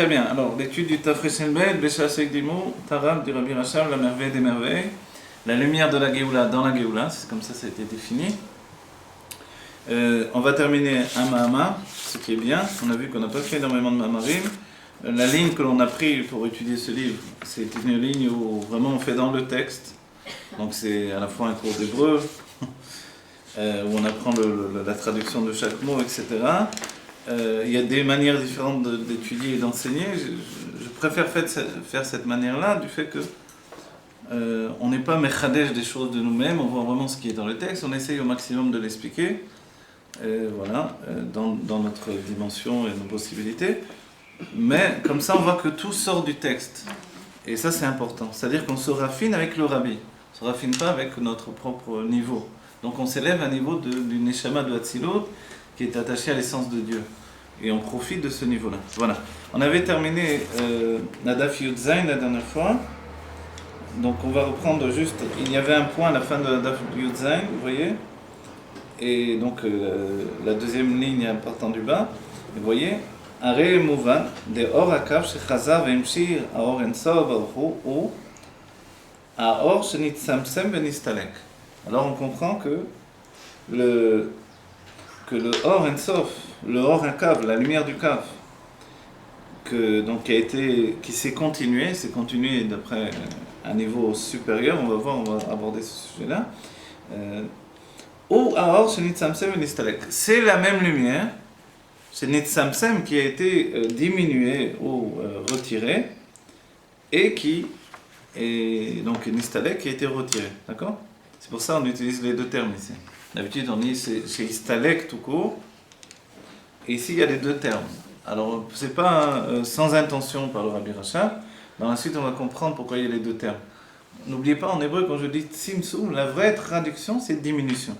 Très bien. Alors, l'étude du Tafresh Bet, Beshach Ekdimo, Tarab du Rabbi Rachab, la merveille des merveilles, la lumière de la Géoula dans la Géoula, c'est comme ça a été défini. On va terminer un Mahama, ce qui est bien. On a vu qu'on n'a pas fait énormément de Mahamarim. La ligne que l'on a prise pour étudier ce livre, c'est une ligne où vraiment on fait dans le texte. Donc c'est à la fois un cours d'hébreu, où on apprend la traduction de chaque mot, etc. Il y a des manières différentes d'étudier et d'enseigner. Je préfère faire cette manière-là, du fait que on n'est pas mechadej des choses de nous-mêmes, on voit vraiment ce qui est dans le texte, on essaye au maximum de l'expliquer, dans notre dimension et nos possibilités. Mais comme ça, on voit que tout sort du texte. Et ça, c'est important. C'est-à-dire qu'on se raffine avec le rabbi. On ne se raffine pas avec notre propre niveau. Donc on s'élève à un niveau du neshama de Hatzilut, qui est attaché à l'essence de Dieu. Et on profite de ce niveau-là. Voilà. On avait terminé Nadaf Yud Zayn la dernière fois. Donc on va reprendre juste... Il y avait un point à la fin de Nadaf Yud Zayn, vous voyez. Et donc la deuxième ligne en partant du bas. Vous voyez. הרי מובן, דאור הקו שחזה והמשיך האור אינסוף ברוך הוא האור שנצמצם ונסתלק. Alors on comprend que le Or Ensof, le Or Akav, la lumière du Kav, qui s'est continué d'après un niveau supérieur, on va aborder ce sujet-là. Ou Aor Shenitzamsem Venistalek. C'est la même lumière, c'est Nitzamsem qui a été diminué ou retiré, et donc Nistalek qui a été retiré, d'accord? C'est pour ça qu'on utilise les deux termes ici. D'habitude on dit c'est Istalek tout court, et ici il y a les deux termes. Alors c'est pas sans intention par le Rabbi Rachab, dans la suite on va comprendre pourquoi il y a les deux termes. N'oubliez pas, en hébreu, quand je dis Tzimtzum, la vraie traduction c'est diminution.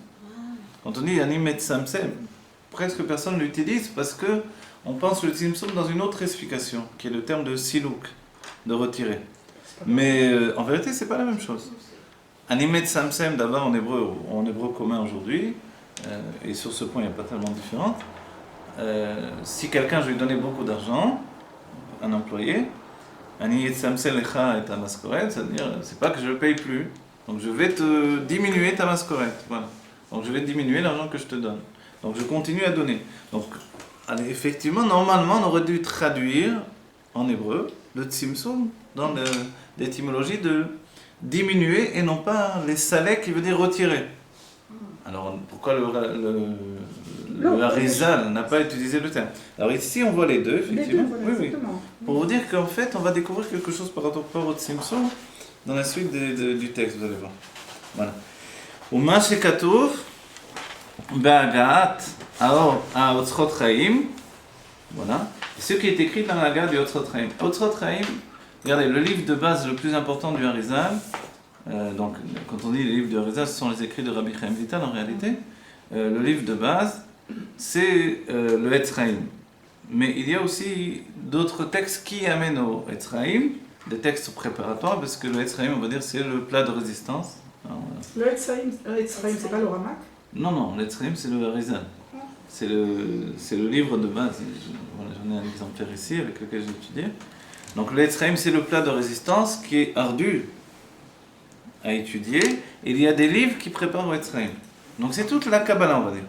Quand on dit Animet Samsem, presque personne ne l'utilise parce que on pense le Tzimtzum dans une autre explication, qui est le terme de Silouk, de retirer. Mais en vérité, c'est pas la même chose. Animet Samsem, d'abord en hébreu commun aujourd'hui, et sur ce point il n'y a pas tellement de différence. Si quelqu'un, je lui donnais beaucoup d'argent, un employé, Animet Samsem lecha et ta maskoret, c'est-à-dire, c'est pas que je ne paye plus, donc je vais te diminuer ta maskoret, voilà. Donc je vais diminuer l'argent que je te donne. Donc je continue à donner. Donc, effectivement, normalement, on aurait dû traduire en hébreu le tzimtzum dans l'étymologie de diminuer et non pas les salek qui veut dire retirer. Alors pourquoi le Harizal n'a pas utilisé le terme? Alors ici, on voit les deux, effectivement. Les deux, voilà, oui. Pour vous dire qu'en fait, on va découvrir quelque chose par rapport au tzimtzum dans la suite du texte, vous allez voir. Voilà. Uma shekatuv Ba'agat Otzrot Chaim, voilà. Ce qui est écrit dans la gare du Otzrot Chaim. Otzrot Chaim, regardez, le livre de base le plus important du Harizal. Donc, quand on dit les livres du Harizal, ce sont les écrits de Rabbi Chaim Vital en réalité. Le livre de base, c'est le Etz Chaim. Mais il y a aussi d'autres textes qui amènent au Etz Chaim, des textes préparatoires, parce que le Etz Chaim, on va dire, c'est le plat de résistance. Alors, le Etz Chaim, c'est pas le Ramak? Non, l'Etz Chaim, c'est le Harizal. C'est le livre de base. J'en ai un exemplaire ici avec lequel j'ai étudié. Donc l'Etz Chaim, c'est le plat de résistance qui est ardu à étudier. Et il y a des livres qui préparent au Etz Chaim. Donc c'est toute la Kabbalah, on va dire.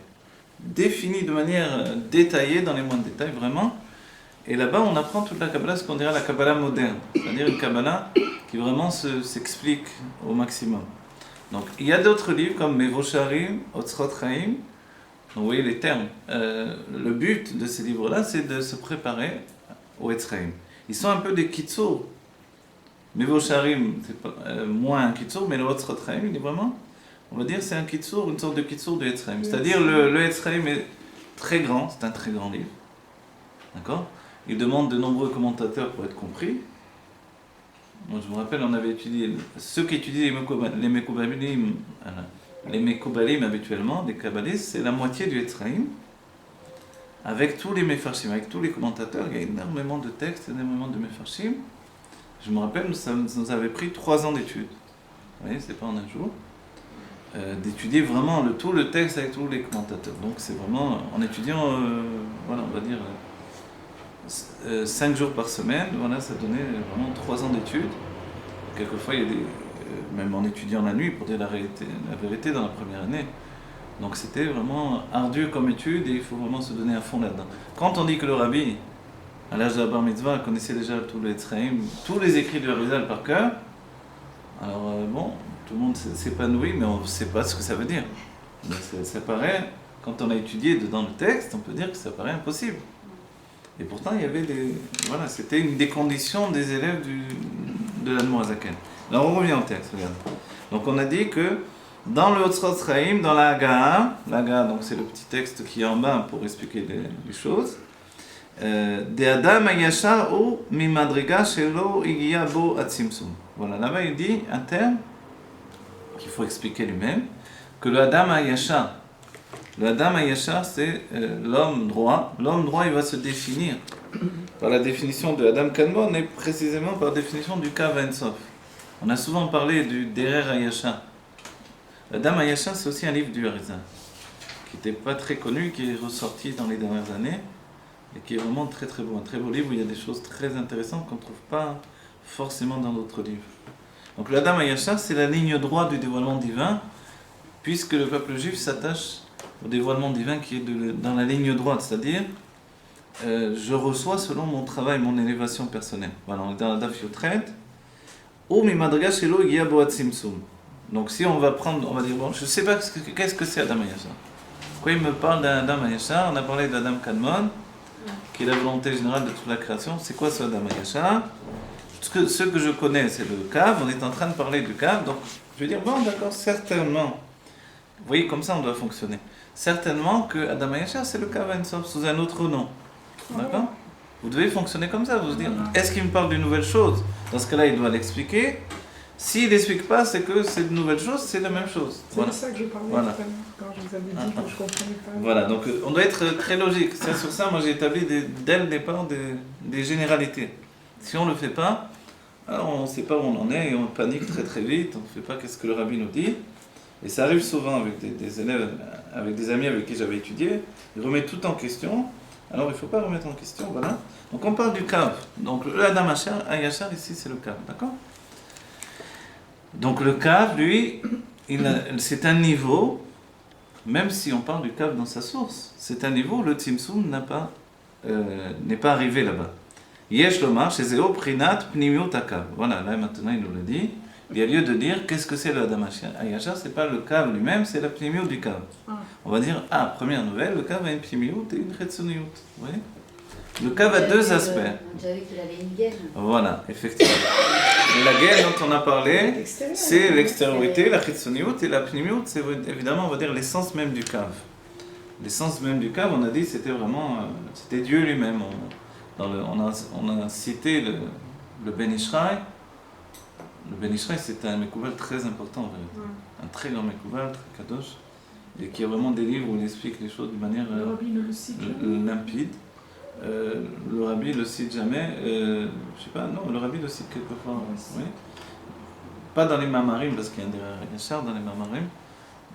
Définie de manière détaillée, dans les moindres détails, vraiment. Et là-bas, on apprend toute la Kabbalah, ce qu'on dirait la Kabbalah moderne. C'est-à-dire une Kabbalah qui vraiment s'explique au maximum. Donc, il y a d'autres livres comme Mevosharim, Otzrot Chaim. Donc, vous voyez les termes. Le but de ces livres-là, c'est de se préparer au Etz Chaim. Ils sont un peu des kitsour. Mevosharim, c'est pas, moins un kitsour, mais le Otzrot Chaim, il est vraiment, on va dire, c'est un kitsour, une sorte de kitsour du Etz Chaim. C'est-à-dire, le Etz Chaim est très grand, c'est un très grand livre. D'accord? Il demande de nombreux commentateurs pour être compris. Moi, je me rappelle, on avait étudié, ceux qui étudient les Mekoubalim habituellement, les Kabbalistes, c'est la moitié du Etz Chaim, avec tous les Mefarshim, avec tous les commentateurs. Il y a énormément de textes, énormément de Mefarshim. Je me rappelle, ça nous avait pris 3 ans d'études. Vous voyez, c'est pas en un jour. D'étudier vraiment tout le texte avec tous les commentateurs. Donc c'est vraiment, en étudiant, voilà, on va dire, 5 jours par semaine, voilà, ça donnait vraiment 3 ans d'études. Quelquefois, il y a même en étudiant la nuit, pour dire la vérité dans la première année. Donc c'était vraiment ardu comme étude et il faut vraiment se donner à fond là-dedans. Quand on dit que le rabbi, à l'âge de la bar mitzvah, connaissait déjà tous les Tzraïm, tous les écrits de Arizal par cœur, alors bon, tout le monde s'épanouit, mais on ne sait pas ce que ça veut dire. Donc, ça paraît, quand on a étudié dedans le texte, on peut dire que ça paraît impossible. Et pourtant, il y avait voilà, c'était une des conditions des élèves de l'Admor Hazaken. Alors on revient au texte, regarde. Donc on a dit que dans le Otzrot Tzraïm, dans la Haggaha, donc c'est le petit texte qui est en bas pour expliquer les choses, De Adam Ayashar ou Mimadriga Shelo Igia Bo Atzimsum. Voilà, là-bas il dit un terme qu'il faut expliquer lui-même, que le Adam Ayashar, c'est l'homme droit. L'homme droit, il va se définir par la définition de Adam Kadmon et précisément par la définition du Kav En Sof. On a souvent parlé du Derer Ayashar. Adam Ayashar, c'est aussi un livre du Arizal, qui n'était pas très connu, qui est ressorti dans les dernières années, et qui est vraiment très très beau. Un très beau livre où il y a des choses très intéressantes qu'on ne trouve pas forcément dans d'autres livres. Donc le Adam Ayashar, c'est la ligne droite du dévoilement divin, puisque le peuple juif s'attache au dévoilement divin qui est dans la ligne droite, c'est-à-dire je reçois selon mon travail, mon élévation personnelle. Voilà, on est dans la Daf Yotret. Ou mi madriga shelo igia bo atzimtzum. Donc si on va prendre, on va dire, bon, je ne sais pas qu'est-ce que c'est Adam Ayashar. Pourquoi il me parle d'un Adam Ayashar? On a parlé d'Adam Kadmon, qui est la volonté générale de toute la création. C'est quoi ce Adam Ayashar? Ce que je connais, c'est le Kav. On est en train de parler du Kav. Donc je vais dire, bon, d'accord, certainement. Vous voyez, comme ça on doit fonctionner. Certainement que Adam Ayashar, c'est le Kav En Sof sous un autre nom. D'accord? Vous devez fonctionner comme ça, vous dire, est-ce qu'il me parle d'une nouvelle chose? Dans ce cas-là, il doit l'expliquer. S'il n'explique pas, c'est que c'est une nouvelle chose, c'est la même chose. C'est de ça que je parlais tout à l'heure, quand je vous avais dit que je ne comprenais pas. Voilà, donc on doit être très logique. C'est sur ça, moi j'ai établi dès le départ des généralités. Si on ne le fait pas, alors on ne sait pas où on en est et on panique très très vite, on ne fait pas qu'est-ce que le rabbi nous dit. Et ça arrive souvent avec des élèves, avec des amis avec qui j'avais étudié, ils remettent tout en question. Alors il ne faut pas remettre en question, voilà. Donc on parle du Kav. Donc le Adam Ayashar ici c'est le Kav, d'accord? Donc le Kav, lui, c'est un niveau, même si on parle du Kav dans sa source, c'est un niveau où le Tzimtzum n'est pas arrivé là-bas. Yesh lomar shezeo prinat pnimiut hakav. Voilà, là maintenant il nous le dit. Il y a lieu de dire qu'est-ce que c'est le Adam Ayashar, c'est pas le Kav lui-même, c'est la pnimiut du Kav. On va dire, première nouvelle, le Kav a une pnimiut et une chetzoniut. Vous voyez? Le Kav a deux aspects. On dirait qu'il avait une gaine. Voilà, effectivement. La gaine dont on a parlé, c'est l'extériorité, la chetzoniut, et la pnimiut, c'est évidemment, on va dire, l'essence même du Kav. L'essence même du Kav, on a dit, c'était vraiment, c'était Dieu lui-même. On a cité le Ben Ishraï. Le Ben Ishraï, c'est un Mekouval très important, en vérité. Un très grand Mekouval, très kadosh, et qui a vraiment des livres où il explique les choses de manière limpide. Le rabbi le cite jamais, je sais pas, non, le rabbi le cite quelquefois, oui. Pas dans les Mamarim, parce qu'il y a un derrière Yachar dans les Mamarim,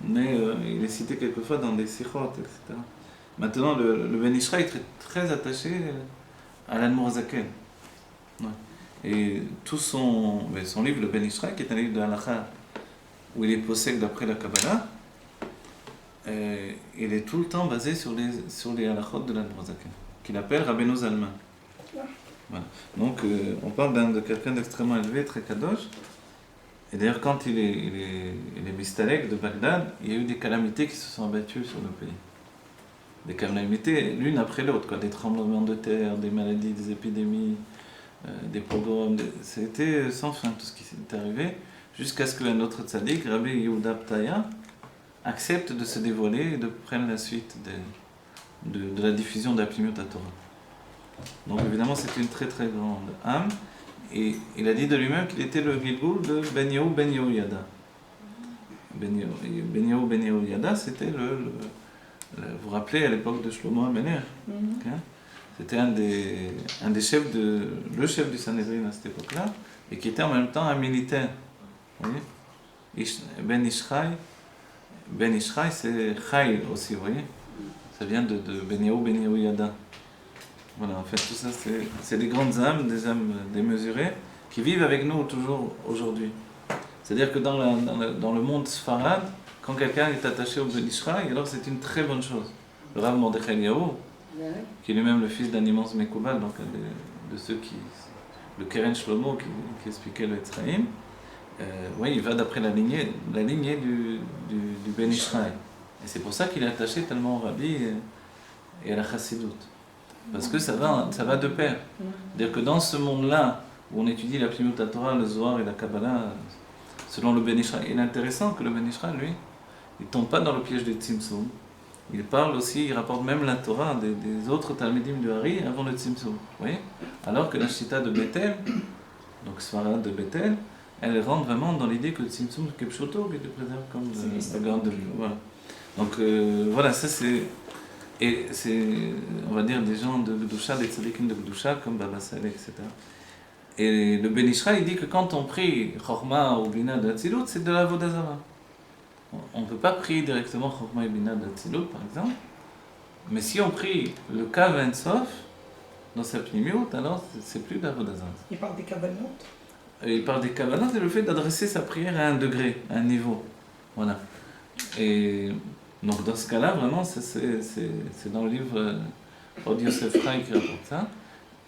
mais il est cité quelquefois dans des Sichot, etc. Maintenant, le Ben Ishraï est très attaché à l'Admor Hazaken. Ouais. Et tout son livre, le Ben Ishraï, qui est un livre de Halakha, où il est possède d'après la Kabbalah, il est tout le temps basé sur les halachot de l'Admor Hazaken, qu'il appelle Rabbeinu Zalman. Voilà. Donc on parle de quelqu'un d'extrêmement élevé, très kadosh. Et d'ailleurs, quand il est mistalek de Bagdad, il y a eu des calamités qui se sont abattues sur le pays. Des calamités l'une après l'autre, des tremblements de terre, des maladies, des épidémies, des pogroms. C'était sans fin tout ce qui s'est arrivé, jusqu'à ce qu'un autre tzaddik, Rabbi Yehuda Ptaya, accepte de se dévoiler et de prendre la suite de la diffusion de la Pnimiut Torah. Donc évidemment, c'était une très très grande âme. Et il a dit de lui-même qu'il était le Gilgoul de Ben Yehoyada. Ben Yehoyada, c'était vous vous rappelez à l'époque de Shlomo HaMelech, c'était un des chefs le chef du Sanhedrin à cette époque-là, et qui était en même temps un militaire. Vous voyez? Ben Ishraï, c'est Chayil aussi, vous voyez? Ça vient de Ben Yehoyada. Voilà, en fait, tout ça, c'est des grandes âmes, des âmes démesurées, qui vivent avec nous toujours aujourd'hui. C'est-à-dire que dans le monde sfarad, quand quelqu'un est attaché au Ben Ishraï, alors c'est une très bonne chose. Le Rav Mordechai Eliyahu, qui est lui-même le fils d'un immense Mekoubal, donc de ceux qui... le Keren Shlomo qui expliquait le Etzraïm, oui, il va d'après la lignée du Ben Ishraï. Et c'est pour ça qu'il est attaché tellement au Rabbi et à la Chassidoute. Parce que ça va de pair. C'est-à-dire que dans ce monde-là, où on étudie la Pnimut Torah, le Zohar et la Kabbalah, selon le Ben Ishraï, il est intéressant que le Ben Ishraï, lui, il ne tombe pas dans le piège des Tzimtzum. Il parle aussi, il rapporte même la Torah des autres Talmidim du Hari avant le Tzimtzum. Vous voyez ? Alors que la Shita de Bethel, donc Sfarad de Bethel, elle rentre vraiment dans l'idée que le Tzimtzum Kepshoto, qui te préserve comme la garde de Dieu. Voilà. Donc voilà, ça c'est. Et c'est, on va dire, des gens de Gdusha, des tzadikim de Gdusha, comme Baba Saleh, etc. Et le Ben Ishraï, il dit que quand on prie Chorma ou Bina de Hatzilut, c'est de la Vodazara. On ne peut pas prier directement Chorma et Bina de Hatzilut, par exemple. Mais si on prie le Kav En Sof, dans sa Pnimiut, alors c'est plus de la Vodazara. Il parle des Kavanot. Il parle des Kavanot et le fait d'adresser sa prière à un degré, à un niveau. Voilà. Et donc dans ce cas-là, vraiment, c'est dans le livre Od Yosef Chaim qui rapporte ça.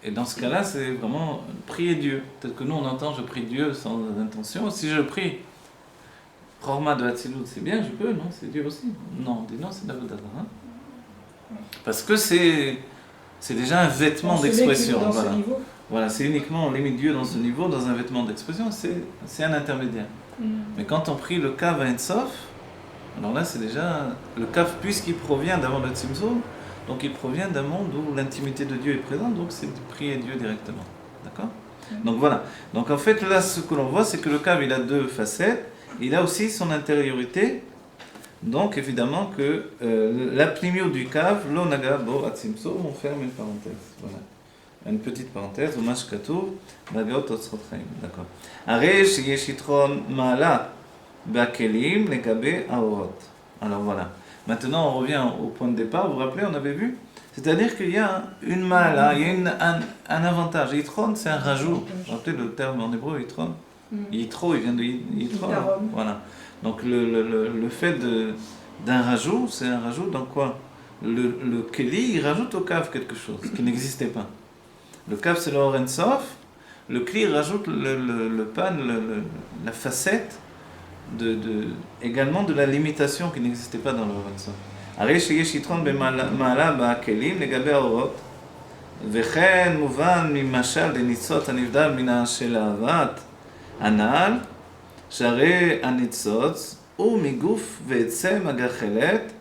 Et dans ce cas-là, c'est vraiment prier Dieu. Peut-être que nous, on entend je prie Dieu sans intention. Si je prie Chorma de Hatzilut, c'est bien, je peux, non? C'est Dieu aussi. Non, on dit non, c'est d'Avodazara. Hein? Parce que c'est déjà un vêtement d'expression. Voilà. Voilà, c'est uniquement, on limite Dieu dans ce niveau, dans un vêtement d'expression, c'est un intermédiaire. Mais quand on prie le Kav En Sof, alors là, c'est déjà le Kav, puisqu'il provient d'avant le Tzimtzum, donc il provient d'un monde où l'intimité de Dieu est présente, donc c'est de prier Dieu directement. D'accord ? Donc voilà. Donc en fait, là, ce que l'on voit, c'est que le Kav, il a deux facettes. Il a aussi son intériorité. Donc évidemment que la pnimio du Kav, lo naga bo atzimtzum, on ferme une parenthèse. Voilà. Une petite parenthèse, au mashkatu, nagaot otzrotchaim. D'accord. Arei sheyeshitron ma'ala ba'kelim legabe aorot. Alors voilà. Maintenant, on revient au point de départ. Vous vous rappelez, on avait vu ? C'est-à-dire qu'il y a une ma'ala, il y a un avantage. Yitron, c'est un rajout. Vous vous rappelez le terme en hébreu, yitron ? Yitro, il vient de yitron. Voilà. Donc le fait d'un rajout, c'est un rajout dans quoi ? Le keli, il rajoute au cave quelque chose qui n'existait pas. Le cave, c'est le Or En Sof. Le kli rajoute le pan, la facette également de la limitation qui n'existait pas dans le Or En Sof. הרי שיש יתרון במעלה בכלים לגבי האורות, וכן מובן ממשל לניצוץ הנבדל מן של אהבת הנעל, שהרי הניצוץ הוא מגוף ועצם הגחלת,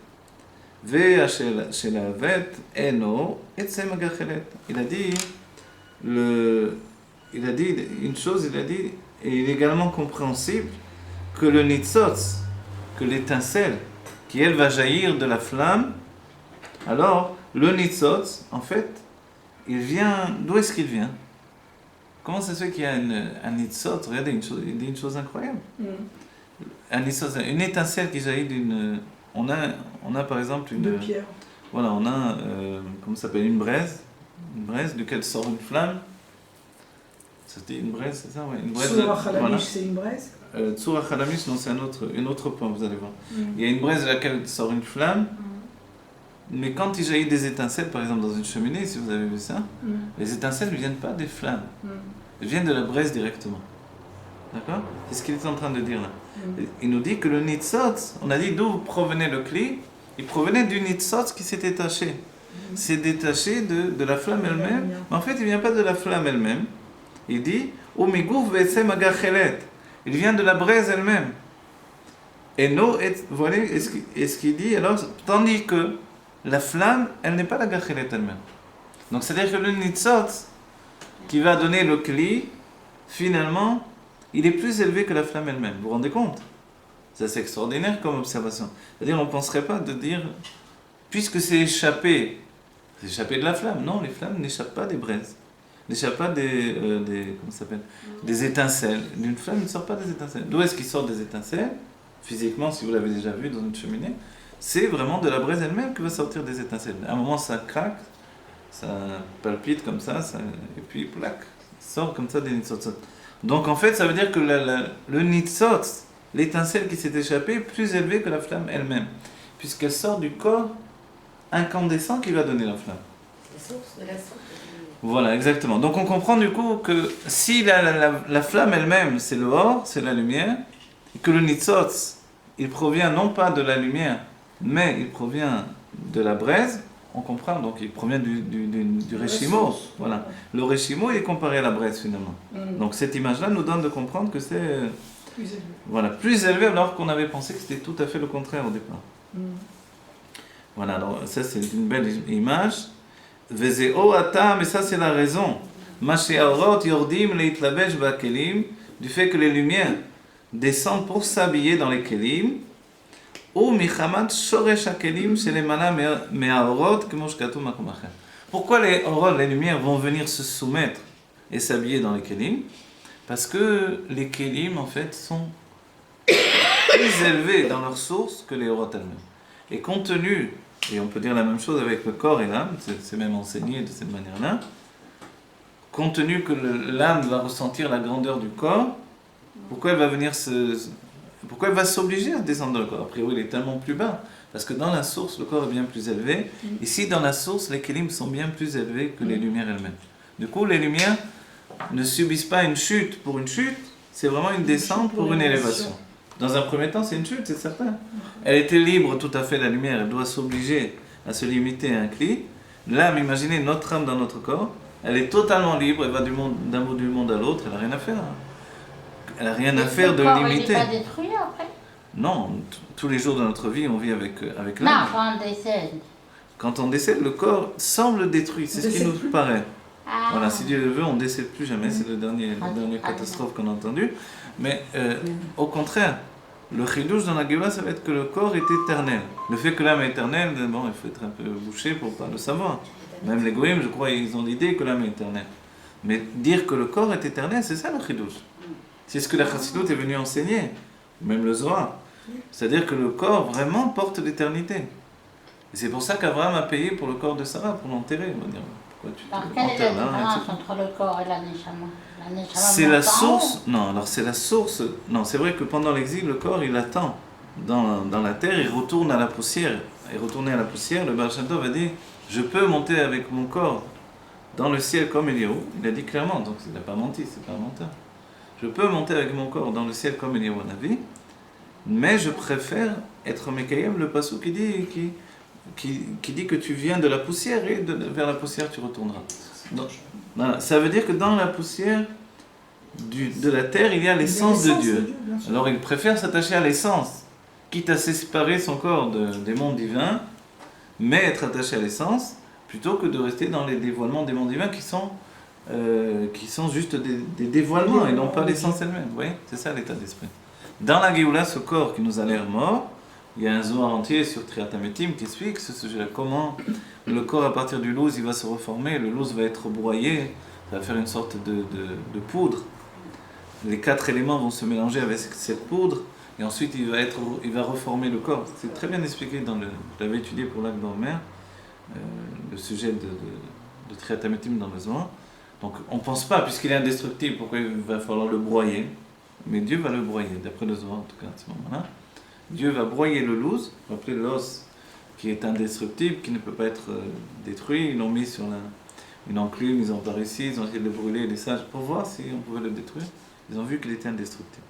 והשל האהבת אינו עצם הגחלת. Il a dit une chose, il a dit, et il est également compréhensible que le nitzotz, que l'étincelle, qui elle va jaillir de la flamme, alors le nitzotz, en fait, il vient, d'où est-ce qu'il vient ? Comment ça se fait qu'il y a un nitzotz ? Regardez, il dit une chose incroyable. Un nitzotz, une étincelle qui jaillit d'une... On a par exemple une... De pierre. Voilà, on a, comment ça s'appelle, une braise duquel sort une flamme. C'était une braise, c'est ça ? Ouais, une braise. Tsura Khalamish, c'est une braise. Tsura Khalamish, non, c'est un autre point, vous allez voir. Il y a une braise de laquelle sort une flamme, mais quand il jaillit des étincelles, par exemple dans une cheminée, si vous avez vu ça, les étincelles ne viennent pas des flammes, elles viennent de la braise directement. D'accord ? C'est ce qu'il est en train de dire là. Il nous dit que le nitzotz, on a dit d'où provenait le kli, il provenait du nitzotz qui s'est détaché. C'est détaché de la flamme elle-même, mais en fait il ne vient pas de la flamme elle-même. Il dit ou migouf ve'etzem agachelet. Il vient de la braise elle-même. Et nous, vous voyez, est-ce qu'il dit alors, tandis que la flamme, elle n'est pas la gachelet elle-même. Donc c'est-à-dire que le nitzotz qui va donner le kli, finalement, il est plus élevé que la flamme elle-même. Vous vous rendez compte ? Ça, c'est extraordinaire comme observation. C'est-à-dire, on ne penserait pas de dire, puisque c'est échappé de la flamme. Non, les flammes n'échappent pas des braises. N'échappent pas comment ça s'appelle ? Des étincelles. D'une flamme ne sort pas des étincelles. D'où est-ce qu'il sort des étincelles ? Physiquement, si vous l'avez déjà vu dans une cheminée, c'est vraiment de la braise elle-même que va sortir des étincelles. À un moment, ça craque, ça palpite comme ça, et puis plaque, sort comme ça des nitzotzot. Donc en fait, ça veut dire que le nitzot, l'étincelle qui s'est échappée, est plus élevée que la flamme elle-même, puisqu'elle sort du corps incandescent qui va donner la flamme. C'est la source de la source. Voilà, exactement. Donc on comprend du coup que si la flamme elle-même, c'est le or, c'est la lumière, et que le nitzot, il provient non pas de la lumière, mais il provient de la braise, on comprend, donc il provient du réchimo. Voilà. Le réchimo est comparé à la braise finalement. Donc cette image-là nous donne de comprendre que c'est Plus élevé. voilà, plus élevé alors qu'on avait pensé que c'était tout à fait le contraire au départ. Voilà, alors ça c'est une belle image. Vezeo ata, mais ça c'est la raison. Mashe'arot yordim leitlabesh ba'kelim, du fait que les lumières descendent pour s'habiller dans les kelim. Ou michamat shoresh hakelim shelemala me'arot kemo shkatu makom acher. Pourquoi les orot, les lumières vont venir se soumettre et s'habiller dans les kelim? Parce que les kelim en fait sont plus élevés dans leur source que les orot elles-mêmes. Et compte tenu, et on peut dire la même chose avec le corps et l'âme, c'est même enseigné de cette manière-là, compte tenu que l'âme va ressentir la grandeur du corps, pourquoi elle va venir pourquoi elle va s'obliger à descendre dans le corps? A priori, il est tellement plus bas. Parce que dans la source, le corps est bien plus élevé. Ici, dans la source, les kélim sont bien plus élevés que les lumières elles-mêmes. Du coup, les lumières ne subissent pas une chute pour une chute, c'est vraiment une descente pour une élévation. Dans un premier temps, c'est une chute, c'est certain. Elle était libre tout à fait, la lumière, elle doit s'obliger à se limiter à un cli. L'âme, imaginez notre âme dans notre corps, elle est totalement libre, elle va d'un bout du monde à l'autre, elle n'a rien à faire. Elle n'a rien à faire de limité. Il n'est pas détruit après? Non, tous les jours de notre vie, on vit avec l'âme. Non, quand on décède. Quand on décède, le corps semble détruit, c'est ce qui nous paraît. Ah. Voilà, si Dieu le veut, on ne décède plus jamais, c'est la dernière catastrophe qu'on a entendue. Mais au contraire, le chidouche dans la Géoula, ça va être que le corps est éternel. Le fait que l'âme est éternelle, bon, il faut être un peu bouché pour ne pas le savoir. Même les goïms, je crois, ils ont l'idée que l'âme est éternelle. Mais dire que le corps est éternel, c'est ça le chidouche. C'est ce que la Chassidut est venue enseigner, même le Zohar. C'est-à-dire que le corps vraiment porte l'éternité. Et c'est pour ça qu'Abraham a payé pour le corps de Sarah, pour l'enterrer. On va dire, pourquoi tu Alors, quelle est la enterres là, différence etc. entre le corps et la neshama? La neshama C'est monte la en source. haut. Non, alors c'est la source. Non, c'est vrai que pendant l'exil, le corps, il attend dans la terre, il retourne à la poussière. Et retourner à la poussière, le Baal Shem Tov a dit, je peux monter avec mon corps dans le ciel comme Eliyahu. Il a dit clairement, donc il n'a pas menti, c'est pas un menteur. Je peux monter avec mon corps dans le ciel comme Eliyahu Navi, mais je préfère être Mekayem, le passou qui dit que tu viens de la poussière et vers la poussière tu retourneras. Donc, voilà, ça veut dire que dans la poussière de la terre, il y a l'essence de Dieu. Alors il préfère s'attacher à l'essence, quitte à séparer son corps des mondes divins, mais être attaché à l'essence, plutôt que de rester dans les dévoilements des mondes divins qui sont juste des dévoilements et non pas l'essence elle-même. Vous voyez, c'est ça l'état d'esprit. Dans la Géoula, ce corps qui nous a l'air mort, il y a un zohar entier sur Triatametim qui explique ce sujet-là. Comment le corps, à partir du louz, il va se reformer, le louz va être broyé, ça va faire une sorte de poudre. Les 4 éléments vont se mélanger avec cette poudre, et ensuite il va reformer le corps. C'est très bien expliqué je l'avais étudié pour l'Akba Omer, le sujet de Triatametim dans le zohar. Donc on ne pense pas, puisqu'il est indestructible, pourquoi il va falloir le broyer? Mais Dieu va le broyer, d'après le zohar en tout cas à ce moment-là. Dieu va broyer le louz, on va appeler l'os qui est indestructible, qui ne peut pas être détruit. Ils l'ont mis sur une enclume, ils ont par ici, ils ont essayé de le brûler, les sages, pour voir si on pouvait le détruire. Ils ont vu qu'il était indestructible.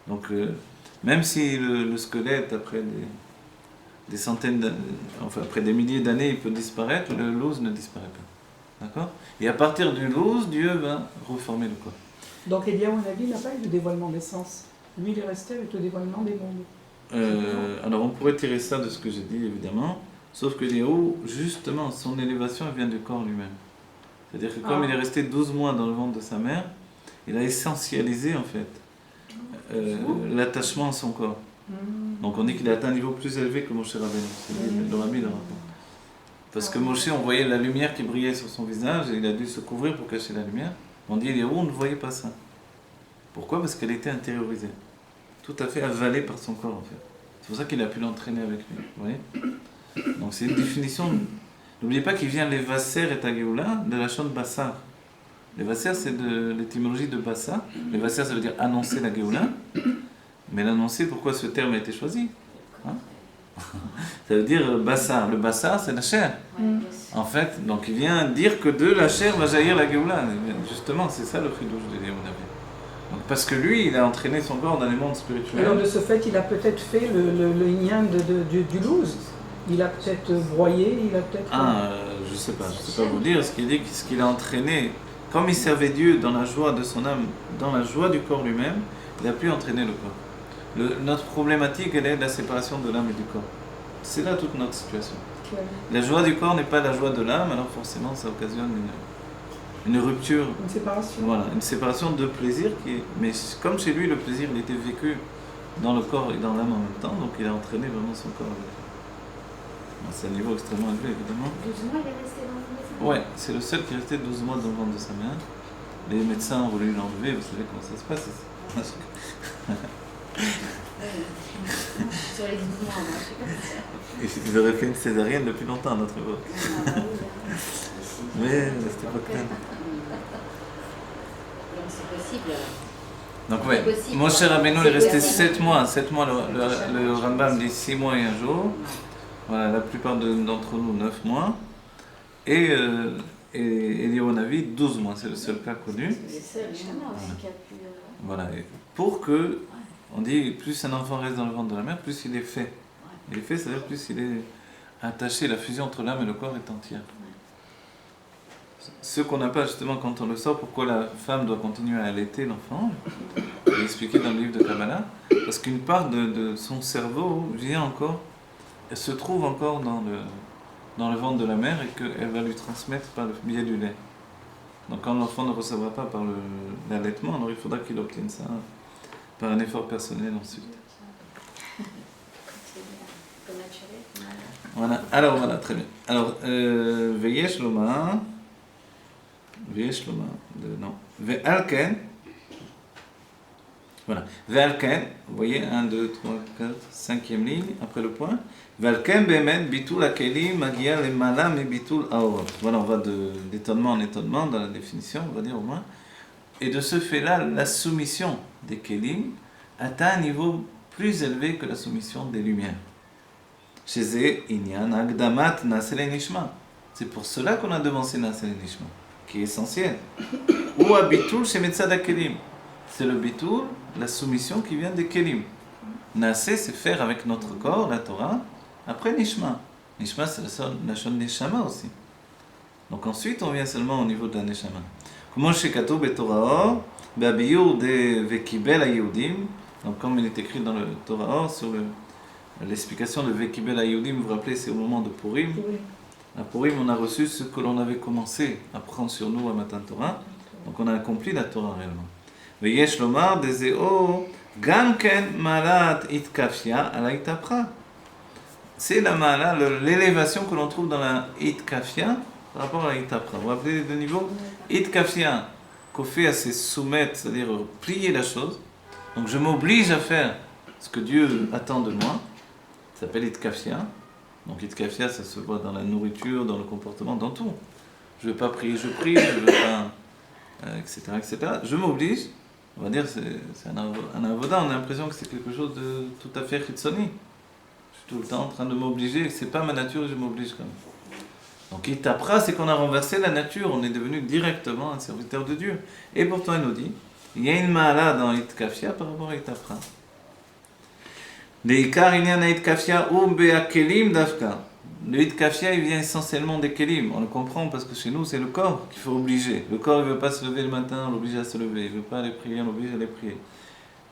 Donc même si le squelette, après des centaines, après des milliers d'années, il peut disparaître, le louz ne disparaît pas. D'accord? Et à partir du louz, Dieu va reformer le corps. Donc Eliyahu Navi n'a pas eu de dévoilement d'essence. Lui, il est resté avec le dévoilement des mondes. Alors on pourrait tirer ça de ce que j'ai dit évidemment, sauf que Eliyahu, justement, son élévation elle vient du corps lui-même. C'est-à-dire que comme il est resté 12 mois dans le ventre de sa mère, il a essentialisé en fait l'attachement à son corps. Donc on dit qu'il a atteint un niveau plus élevé que Moshe Rabbeinu. C'est le Rabbi le rappelle. Parce que Moshe, on voyait la lumière qui brillait sur son visage et il a dû se couvrir pour cacher la lumière. On dit Eliyahu, on ne voyait pas ça. Pourquoi? Parce qu'elle était intériorisée. Tout à fait avalée par son corps en fait. C'est pour ça qu'il a pu l'entraîner avec lui. Vous voyez? Donc c'est une définition N'oubliez pas qu'il vient les Vasser et Tageoula de la chaîne Bassar. Les Vasser, c'est de l'étymologie de Bassar. Les Vasser, ça veut dire annoncer la Géoula. Mais l'annoncer, pourquoi ce terme a été choisi? Hein? Ça veut dire Bassar. Le Bassar, c'est la chair. En fait, donc il vient dire que de la chair va jaillir la Géoula. Justement, c'est ça le chidouche de Léonavé. Donc parce que lui, il a entraîné son corps dans les mondes spirituels. Alors de ce fait, il a peut-être fait le yin du loose. Il a peut-être broyé, il a peut-être... Je sais pas vous dire. Ce qu'il dit, ce qu'il a entraîné, comme il servait Dieu dans la joie de son âme, dans la joie du corps lui-même, il a pu entraîner le corps. Notre problématique, elle est la séparation de l'âme et du corps. C'est là toute notre situation. La joie du corps n'est pas la joie de l'âme, alors forcément ça occasionne une rupture. Une séparation. Voilà, une séparation de plaisir mais comme chez lui le plaisir il était vécu dans le corps et dans l'âme en même temps, donc il a entraîné vraiment son corps avec. C'est un niveau extrêmement élevé évidemment. 12 mois il est resté dans le maison. Ouais, c'est le seul qui est resté 12 mois dans le ventre de sa mère. Les médecins ont voulu l'enlever, vous savez comment ça se passe. Sur les 12 mois, moi, je sais pas. Ils auraient fait une césarienne depuis longtemps à notre époque. Ah, bah oui, hein. Ici. Mais à cette époque-là. Donc c'est possible. Donc ouais, C'est possible. mon cher Rabbeinu il est resté possible. 7 mois. 7 mois, le Rambam dit 6 mois et un jour. Voilà, la plupart d'entre nous 9 mois. Et Eliyahu Hanavi 12 mois, c'est le seul cas connu. C'est le seul chemin aussi qui a pu. Voilà, et pour que, on dit, plus un enfant reste dans le ventre de la mère, plus il est fait. Il est fait, c'est-à-dire plus il est attaché, la fusion entre l'âme et le corps est entière. Ce qu'on n'a pas justement quand on le sort, pourquoi la femme doit continuer à allaiter l'enfant, il est expliqué dans le livre de Kabbalah, parce qu'une part de son cerveau vient encore, elle se trouve encore dans le ventre de la mère et qu'elle va lui transmettre par le biais du lait. Donc quand l'enfant ne recevra pas par l'allaitement, alors il faudra qu'il obtienne ça par un effort personnel ensuite. C'est naturel. Voilà, alors voilà, très bien. Alors, Veyesh Loma, non, Ve'alken, voilà, Ve'alken, vous voyez, 1, 2, 3, 4, 5e ligne, après le point, Ve'alken be'emet bitul akelim magia lemala me bitul aor. Voilà, on va d'étonnement en étonnement dans la définition, on va dire au moins. Et de ce fait-là, la soumission des kelim atteint un niveau plus élevé que la soumission des lumières. Chez Inyan Agdamat Nasele Nishma. C'est pour cela qu'on a devancé Nasele Nishma, qui est essentiel. Ou à Bitul chez Metzad Kelim. C'est le Bitul, la soumission qui vient des Kelim. Nasé, c'est faire avec notre corps, la Torah. Après Nishma. Nishma, c'est la chaîne Neshama aussi. Donc ensuite, on vient seulement au niveau de la Neshama. Comment chez Katou Betorah, Babiyur de Vekibel Ayudim. Donc comme il est écrit dans le Torah, sur l'explication de Vekibel Ayudim, vous vous rappelez, c'est au moment de Purim. Oui. À Purim, on a reçu ce que l'on avait commencé à prendre sur nous à Matan Torah. Donc on a accompli la Torah réellement. Veyesh lomar dezeo gamken malat itkafia ala itapra. C'est la mala, l'élévation que l'on trouve dans la itkafia par rapport à la itapra. Vous vous rappelez les deux niveaux? Itkafia, qu'on fait à se soumettre, c'est-à-dire plier la chose. Donc je m'oblige à faire ce que Dieu attend de moi. Ça s'appelle itkafia. Donc itkafia, ça se voit dans la nourriture, dans le comportement, dans tout. Je ne veux pas prier, je prie, je ne veux pas, etc., etc. Je m'oblige. On va dire c'est un avoda, on a l'impression que c'est quelque chose de tout à fait chitsoni. Je suis tout le temps en train de m'obliger, c'est pas ma nature et je m'oblige quand même. Donc itapra, c'est qu'on a renversé la nature, on est devenu directement un serviteur de Dieu. Et pourtant il nous dit, il y a une ma'ala dans itkafia par rapport à itapra. Leikar inyan itkafia ou be'akelim dafka. Le itkafia, il vient essentiellement des kelim. On le comprend parce que chez nous, c'est le corps qu'il faut obliger. Le corps, il ne veut pas se lever le matin, on l'oblige à se lever. Il ne veut pas aller prier, on l'oblige à aller prier.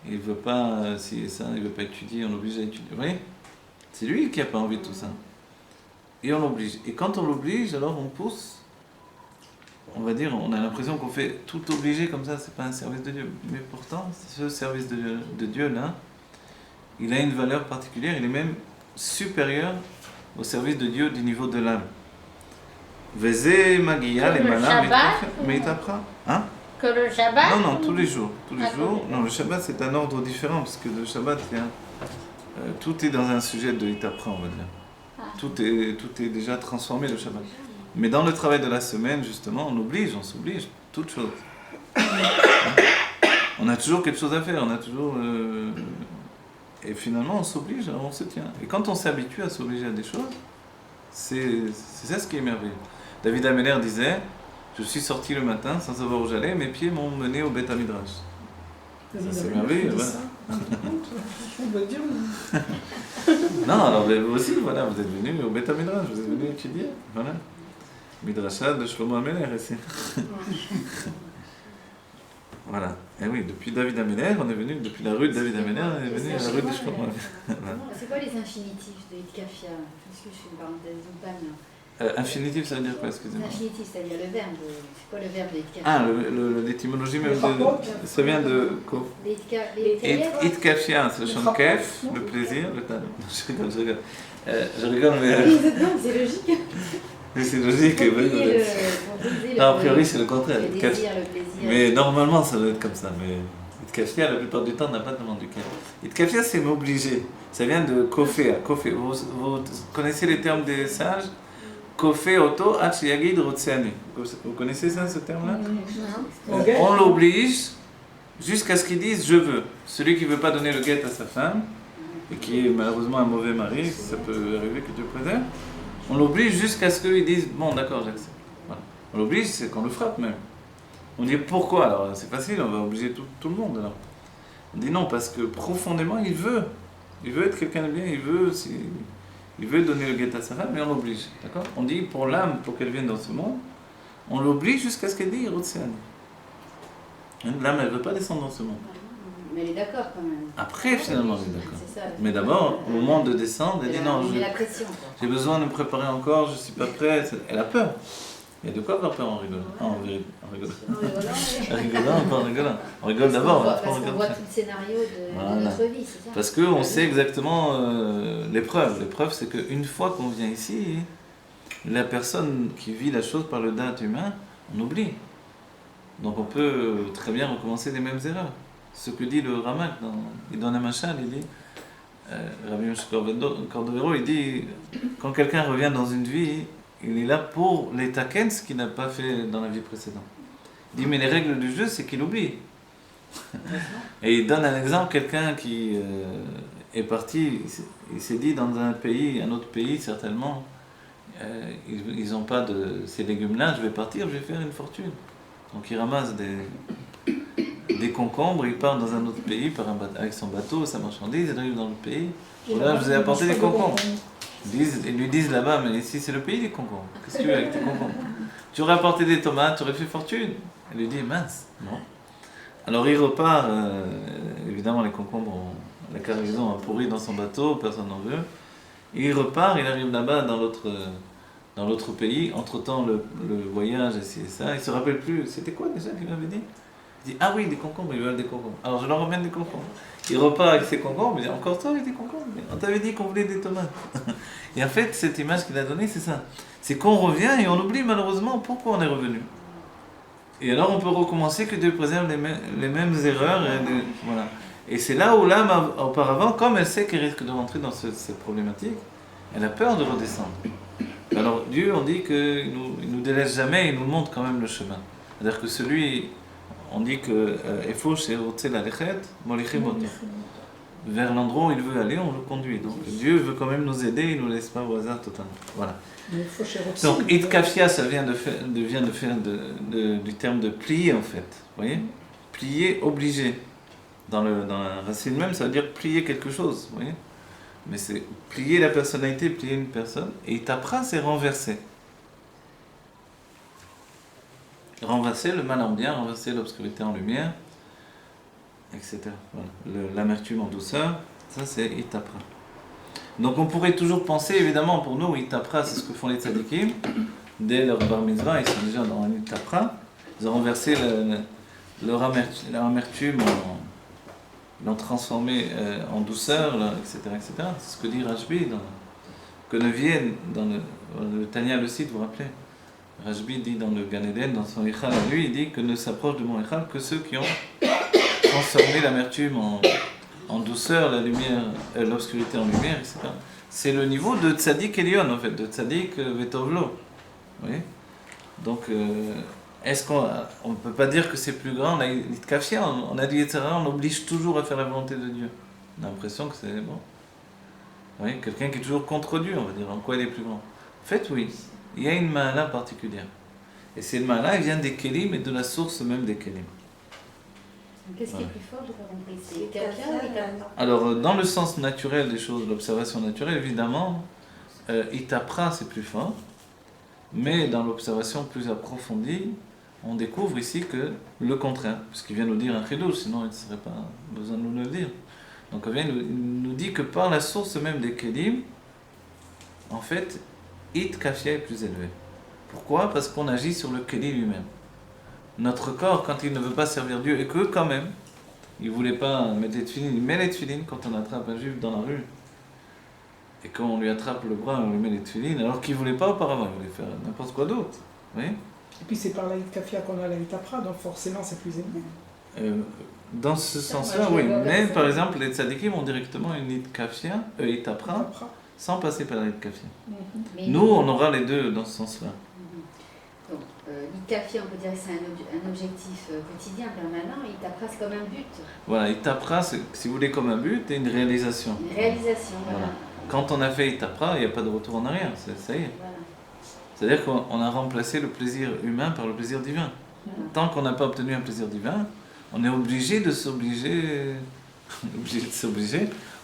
Il ne veut pas, si ça, il ne veut pas étudier, on l'oblige à étudier. Vous voyez? C'est lui qui n'a pas envie de tout ça. Et on l'oblige. Et quand on l'oblige, alors on pousse. On va dire, on a l'impression qu'on fait tout obligé comme ça, c'est pas un service de Dieu. Mais pourtant, ce service de Dieu-là, il a une valeur particulière, il est même supérieur au service de Dieu du niveau de l'âme. Vezé Magia, les malins, mais il t'apprend. Hein? Que le Shabbat? Non, tous les jours. Tous les jours. Non, le Shabbat c'est un ordre différent, parce que le Shabbat, tout est dans un sujet de il t'apprend, on va dire. Tout est déjà transformé le Shabbat. Mais dans le travail de la semaine, justement, on s'oblige, toutes choses. On a toujours quelque chose à faire, on a toujours... Et finalement, on s'oblige, alors on se tient. Et quand on s'habitue à s'obliger à des choses, c'est ça ce qui est merveilleux. David Ameller disait, je suis sorti le matin sans savoir où j'allais, mes pieds m'ont mené au Beth Midrash. C'est merveilleux, ouais. On va dire. Non, alors vous aussi, voilà, vous êtes venus au Beth Midrash, vous êtes venus étudier, voilà. Midrasha de Shlomo Ameller ici. Voilà. Et oui, depuis David Ameller, on est venu, depuis la rue de David Ameller, on est venu à la rue de Shlomo Ameller. Voilà. C'est quoi les infinitifs de Hitkafia? Est-ce que je fais une parenthèse ou pas là? Infinitif, ça veut dire quoi, excusez-moi? L'infinitif, c'est-à-dire le verbe. C'est quoi le verbe de Hitkafia? Ah, l'étymologie même ça vient de quoi? Hitkafia, c'est le chant kef, le plaisir, le talent. Je rigole. Je rigole, mais... Non, c'est logique. Mais c'est logique. Non, a priori, c'est le contraire. Le désir, le plaisir. Mais normalement, ça doit être comme ça. Mais Hitkafia, la plupart du temps, n'a pas de demande du kef. Hitkafia, c'est m'obliger. Ça vient de kofea. Vous connaissez les termes des sages? Kofé Oto Achiyagid Rotseani. Vous connaissez ça, ce terme-là? On l'oblige jusqu'à ce qu'il dise je veux. Celui qui ne veut pas donner le guet à sa femme, et qui est malheureusement un mauvais mari, ça peut arriver que Dieu préserve, on l'oblige jusqu'à ce qu'il dise bon, d'accord, j'accepte. Voilà. On l'oblige, c'est qu'on le frappe même. On dit pourquoi? Alors c'est facile, on va obliger tout le monde. Alors. On dit non, parce que profondément il veut. Il veut être quelqu'un de bien, il veut donner le guet à sa femme, mais on l'oblige. D'accord? On dit pour l'âme, pour qu'elle vienne dans ce monde, on l'oblige jusqu'à ce qu'elle dise Rotseani. L'âme, elle ne veut pas descendre dans ce monde. Mais elle est d'accord quand même. Après, finalement, elle est d'accord. C'est ça. Mais d'abord, au moment de descendre, elle dit non, Mais la pression, quoi. j'ai besoin de me préparer encore, je ne suis pas prêt. Elle a peur. Il y a de quoi avoir peur en rigolant. Ah, en rigolant. En rigolant, pas en rigolant. On rigole d'abord. Parce qu'on voit tout le scénario de notre vie, c'est ça? Parce qu'on sait exactement l'épreuve. L'épreuve, c'est qu'une fois qu'on vient ici, la personne qui vit la chose par le date humain, on oublie. Donc on peut très bien recommencer les mêmes erreurs. Ce que dit le Ramak, il donne un machal, il dit, Rabbi Moshe Cordovero, il dit, quand quelqu'un revient dans une vie, il est là pour les taken, ce qu'il n'a pas fait dans la vie précédente. Il dit, mais les règles du jeu, c'est qu'il oublie. Et il donne un exemple, quelqu'un qui est parti, il s'est dit dans un pays, un autre pays certainement, ils n'ont pas de ces légumes-là, je vais partir, je vais faire une fortune. Donc il ramasse des concombres, il part dans un autre pays avec son bateau, sa marchandise, il arrive dans le pays. Voilà, je vous ai apporté des concombres. Ils lui disent là-bas, mais ici c'est le pays des concombres. Qu'est-ce que tu veux avec tes concombres? Tu aurais apporté des tomates, tu aurais fait fortune. Elle lui dit, mince, non. Alors il repart, évidemment les concombres, la cargaison a pourri dans son bateau, personne n'en veut. Il repart, il arrive là-bas dans l'autre pays. Entre-temps, le voyage, et ça, il ne se rappelle plus. C'était quoi déjà qu'il m'avait dit? Il dit, ah oui, des concombres, ils veulent des concombres. Alors je leur ramène des concombres. Il repart avec ses concombres, il dit, encore toi avec des concombres? On t'avait dit qu'on voulait des tomates. Et en fait, cette image qu'il a donnée, c'est ça. C'est qu'on revient et on oublie malheureusement pourquoi on est revenu. Et alors on peut recommencer que Dieu préserve les mêmes erreurs. Voilà. Et c'est là où l'âme, auparavant, comme elle sait qu'elle risque de rentrer dans cette problématique, elle a peur de redescendre. Alors Dieu, on dit qu'il nous délaisse jamais, il nous montre quand même le chemin. C'est-à-dire que celui, on dit que vers l'endroit où il veut aller, on le conduit. Donc Dieu veut quand même nous aider, il ne nous laisse pas au hasard totalement. Voilà. Donc Hitkafia, ça vient du terme de plier en fait. Vous voyez? Plier, obligé. Dans la racine même, ça veut dire plier quelque chose. Vous voyez? Mais c'est plier la personnalité, plier une personne. Et Itapra, c'est renverser. Renverser le mal en bien, renverser l'obscurité en lumière, etc. Voilà. L'amertume en douceur, ça c'est Itapra. Donc on pourrait toujours penser, évidemment, pour nous, Itapra, c'est ce que font les tzadikim. Dès leur bar mitzvah, ils sont déjà dans Itapra. Ils ont renversé leur amertume, l'ont transformé en douceur, là, etc., etc. C'est ce que dit Rajbi, que ne viennent dans le Tanya le cite, vous vous rappelez? Rajbi dit dans le Gan Eden, dans son Echal, lui, il dit que ne s'approche de mon Echal que ceux qui ont transformé l'amertume en douceur, la lumière, l'obscurité en lumière, etc. c'est le niveau de Tzadik Elion, en fait, de Tzadik Vetovlo. Oui. Donc, est-ce qu'on ne peut pas dire que c'est plus grand, la Itkafia? On a dit, etc., on oblige toujours à faire la volonté de Dieu. On a l'impression que c'est bon. Oui, quelqu'un qui est toujours contre Dieu, on va dire, en quoi il est plus grand. En fait, oui, il y a une ma'ala particulière. Et cette ma'ala, elle vient des Kélim et de la source même des Kélim. Qu'est-ce qui est plus fort, je n'ai pas compris. C'est Itkafia ou Itapra? Alors, dans le sens naturel des choses, l'observation naturelle, évidemment, Itapra, c'est plus fort. Mais dans l'observation plus approfondie, on découvre ici que le contraire, puisqu'il vient nous dire un chidouche, sinon il ne serait pas besoin de nous le dire. Donc il nous dit que par la source même des Kélim, en fait, Itkafia est plus élevé. Pourquoi? Parce qu'on agit sur le Kéli lui-même. Notre corps, quand il ne veut pas servir Dieu, et que quand même, il ne voulait pas mettre les tefilines, il met les tefilines quand on attrape un juif dans la rue, et quand on lui attrape le bras, on lui met les tefilines, alors qu'il ne voulait pas auparavant, il voulait faire n'importe quoi d'autre. Oui? Et puis c'est par la Itkafia qu'on a la Itapra, donc forcément c'est plus élevé. Dans ce sens-là, oui. Mais par exemple, les tzadikim ont directement une Itkafia, Itapra, Itapra. sans passer par la Itkafia. Mais Nous, on aura les deux dans ce sens-là. Donc, l'Itkafia, on peut dire que c'est un objectif quotidien, permanent. Itapra, c'est comme un but. Voilà, Itapra, c'est, si vous voulez, comme un but et une réalisation. Une réalisation, voilà. Voilà. Quand on a fait Itapra, il n'y a pas de retour en arrière, ça y est. Voilà. C'est-à-dire qu'on a remplacé le plaisir humain par le plaisir divin. Tant qu'on n'a pas obtenu un plaisir divin, on est obligé de s'obliger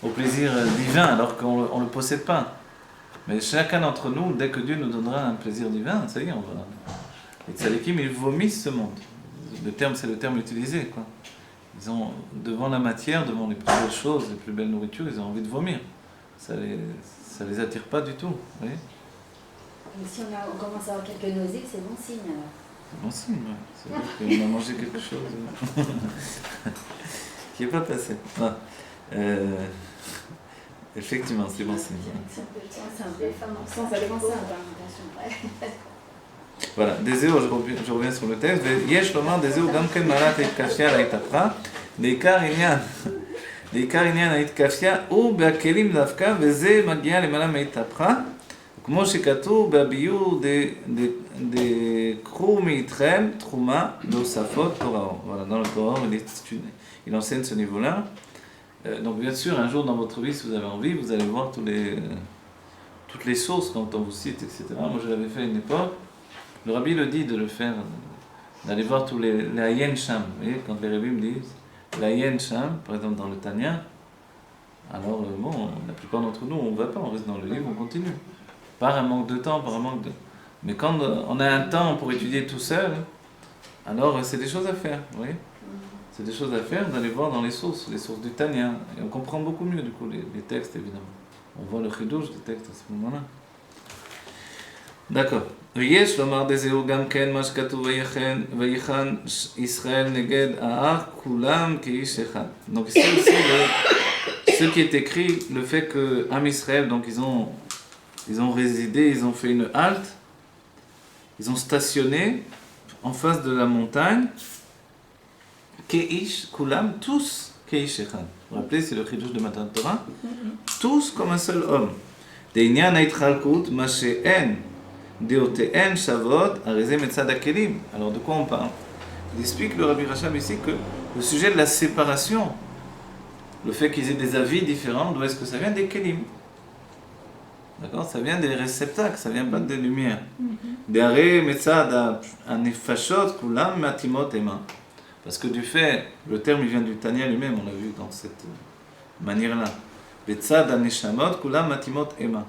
au plaisir divin alors qu'on ne le possède pas. Mais chacun d'entre nous, dès que Dieu nous donnera un plaisir divin, ça y est, on va. Les tzadikim, ils vomissent ce monde. Le terme, c'est le terme utilisé, quoi. Ils ont, devant la matière, devant les plus belles choses, les plus belles nourritures, ils ont envie de vomir. Ça les attire pas du tout, vous voyez. Donc, si on commence à avoir quelques nausées, c'est bon signe alors. C'est bon signe, ouais. C'est-à-dire qu'on a mangé quelque chose qui n'est pas passé. Non. Effectivement, c'est bon signe. Sans aller penser à l'alimentation. Voilà, Dézéo, je reviens sur le texte. Yesh lomar Dézéo gam ken malat Itkafia la Itapra, leikar inyan Itkafia ou be'akelim dafka veze magia למעלה מהתהפכה, כמו שכתוב בביור דקחו מאיתכם תחומה להוספות תורה. Voilà, dans le Coran, il enseigne ce niveau-là. Donc bien sûr, un jour dans votre vie, si vous avez envie, vous allez voir toutes les sources quand on vous cite, etc. Moi, je l'avais fait à une époque. Le rabbi le dit de le faire, d'aller voir tous les Ayen Sham. Vous voyez, quand les rabbis me disent l'Ayen Sham, par exemple dans le Tanya, alors bon, la plupart d'entre nous, on ne va pas, on reste dans le livre, on continue. Par un manque de temps, par un manque de... Mais quand on a un temps pour étudier tout seul, alors c'est des choses à faire, vous voyez. C'est des choses à faire d'aller voir dans les sources du Tanya. Et on comprend beaucoup mieux, du coup, les textes, évidemment. On voit le chidouche des textes à ce moment-là. D'accord. ויש לומר דזהו גם כן מה שכתוב ויחן ישראל נגד ההר כולם כאיש אחד. Donc ici aussi ce qui est écrit, le fait que Am Israël, donc ils ont résidé, ils ont fait une halte, ils ont stationné en face de la montagne, Keish kulam, tous keish echad. Vous vous rappelez, c'est le chidouche de Matan Torah, tous comme un seul homme. De'inyan ha'itchalkut ma she'en Deotéen, Shavot, Arizé, Metzad Akelim. Alors de quoi on parle? Il explique le Rabbi Rachab ici que le sujet de la séparation, le fait qu'ils aient des avis différents, d'où est-ce que ça vient? Des Kelim. D'accord? Ça vient des réceptacles, ça vient pas des lumières. De'are, Metzad, Anefashot, Kulam, Matimot, Ema. Parce que du fait, le terme il vient du Tanya lui-même, on l'a vu dans cette manière-là. Metzad, Aneshamot, Kulam, Matimot, Ema.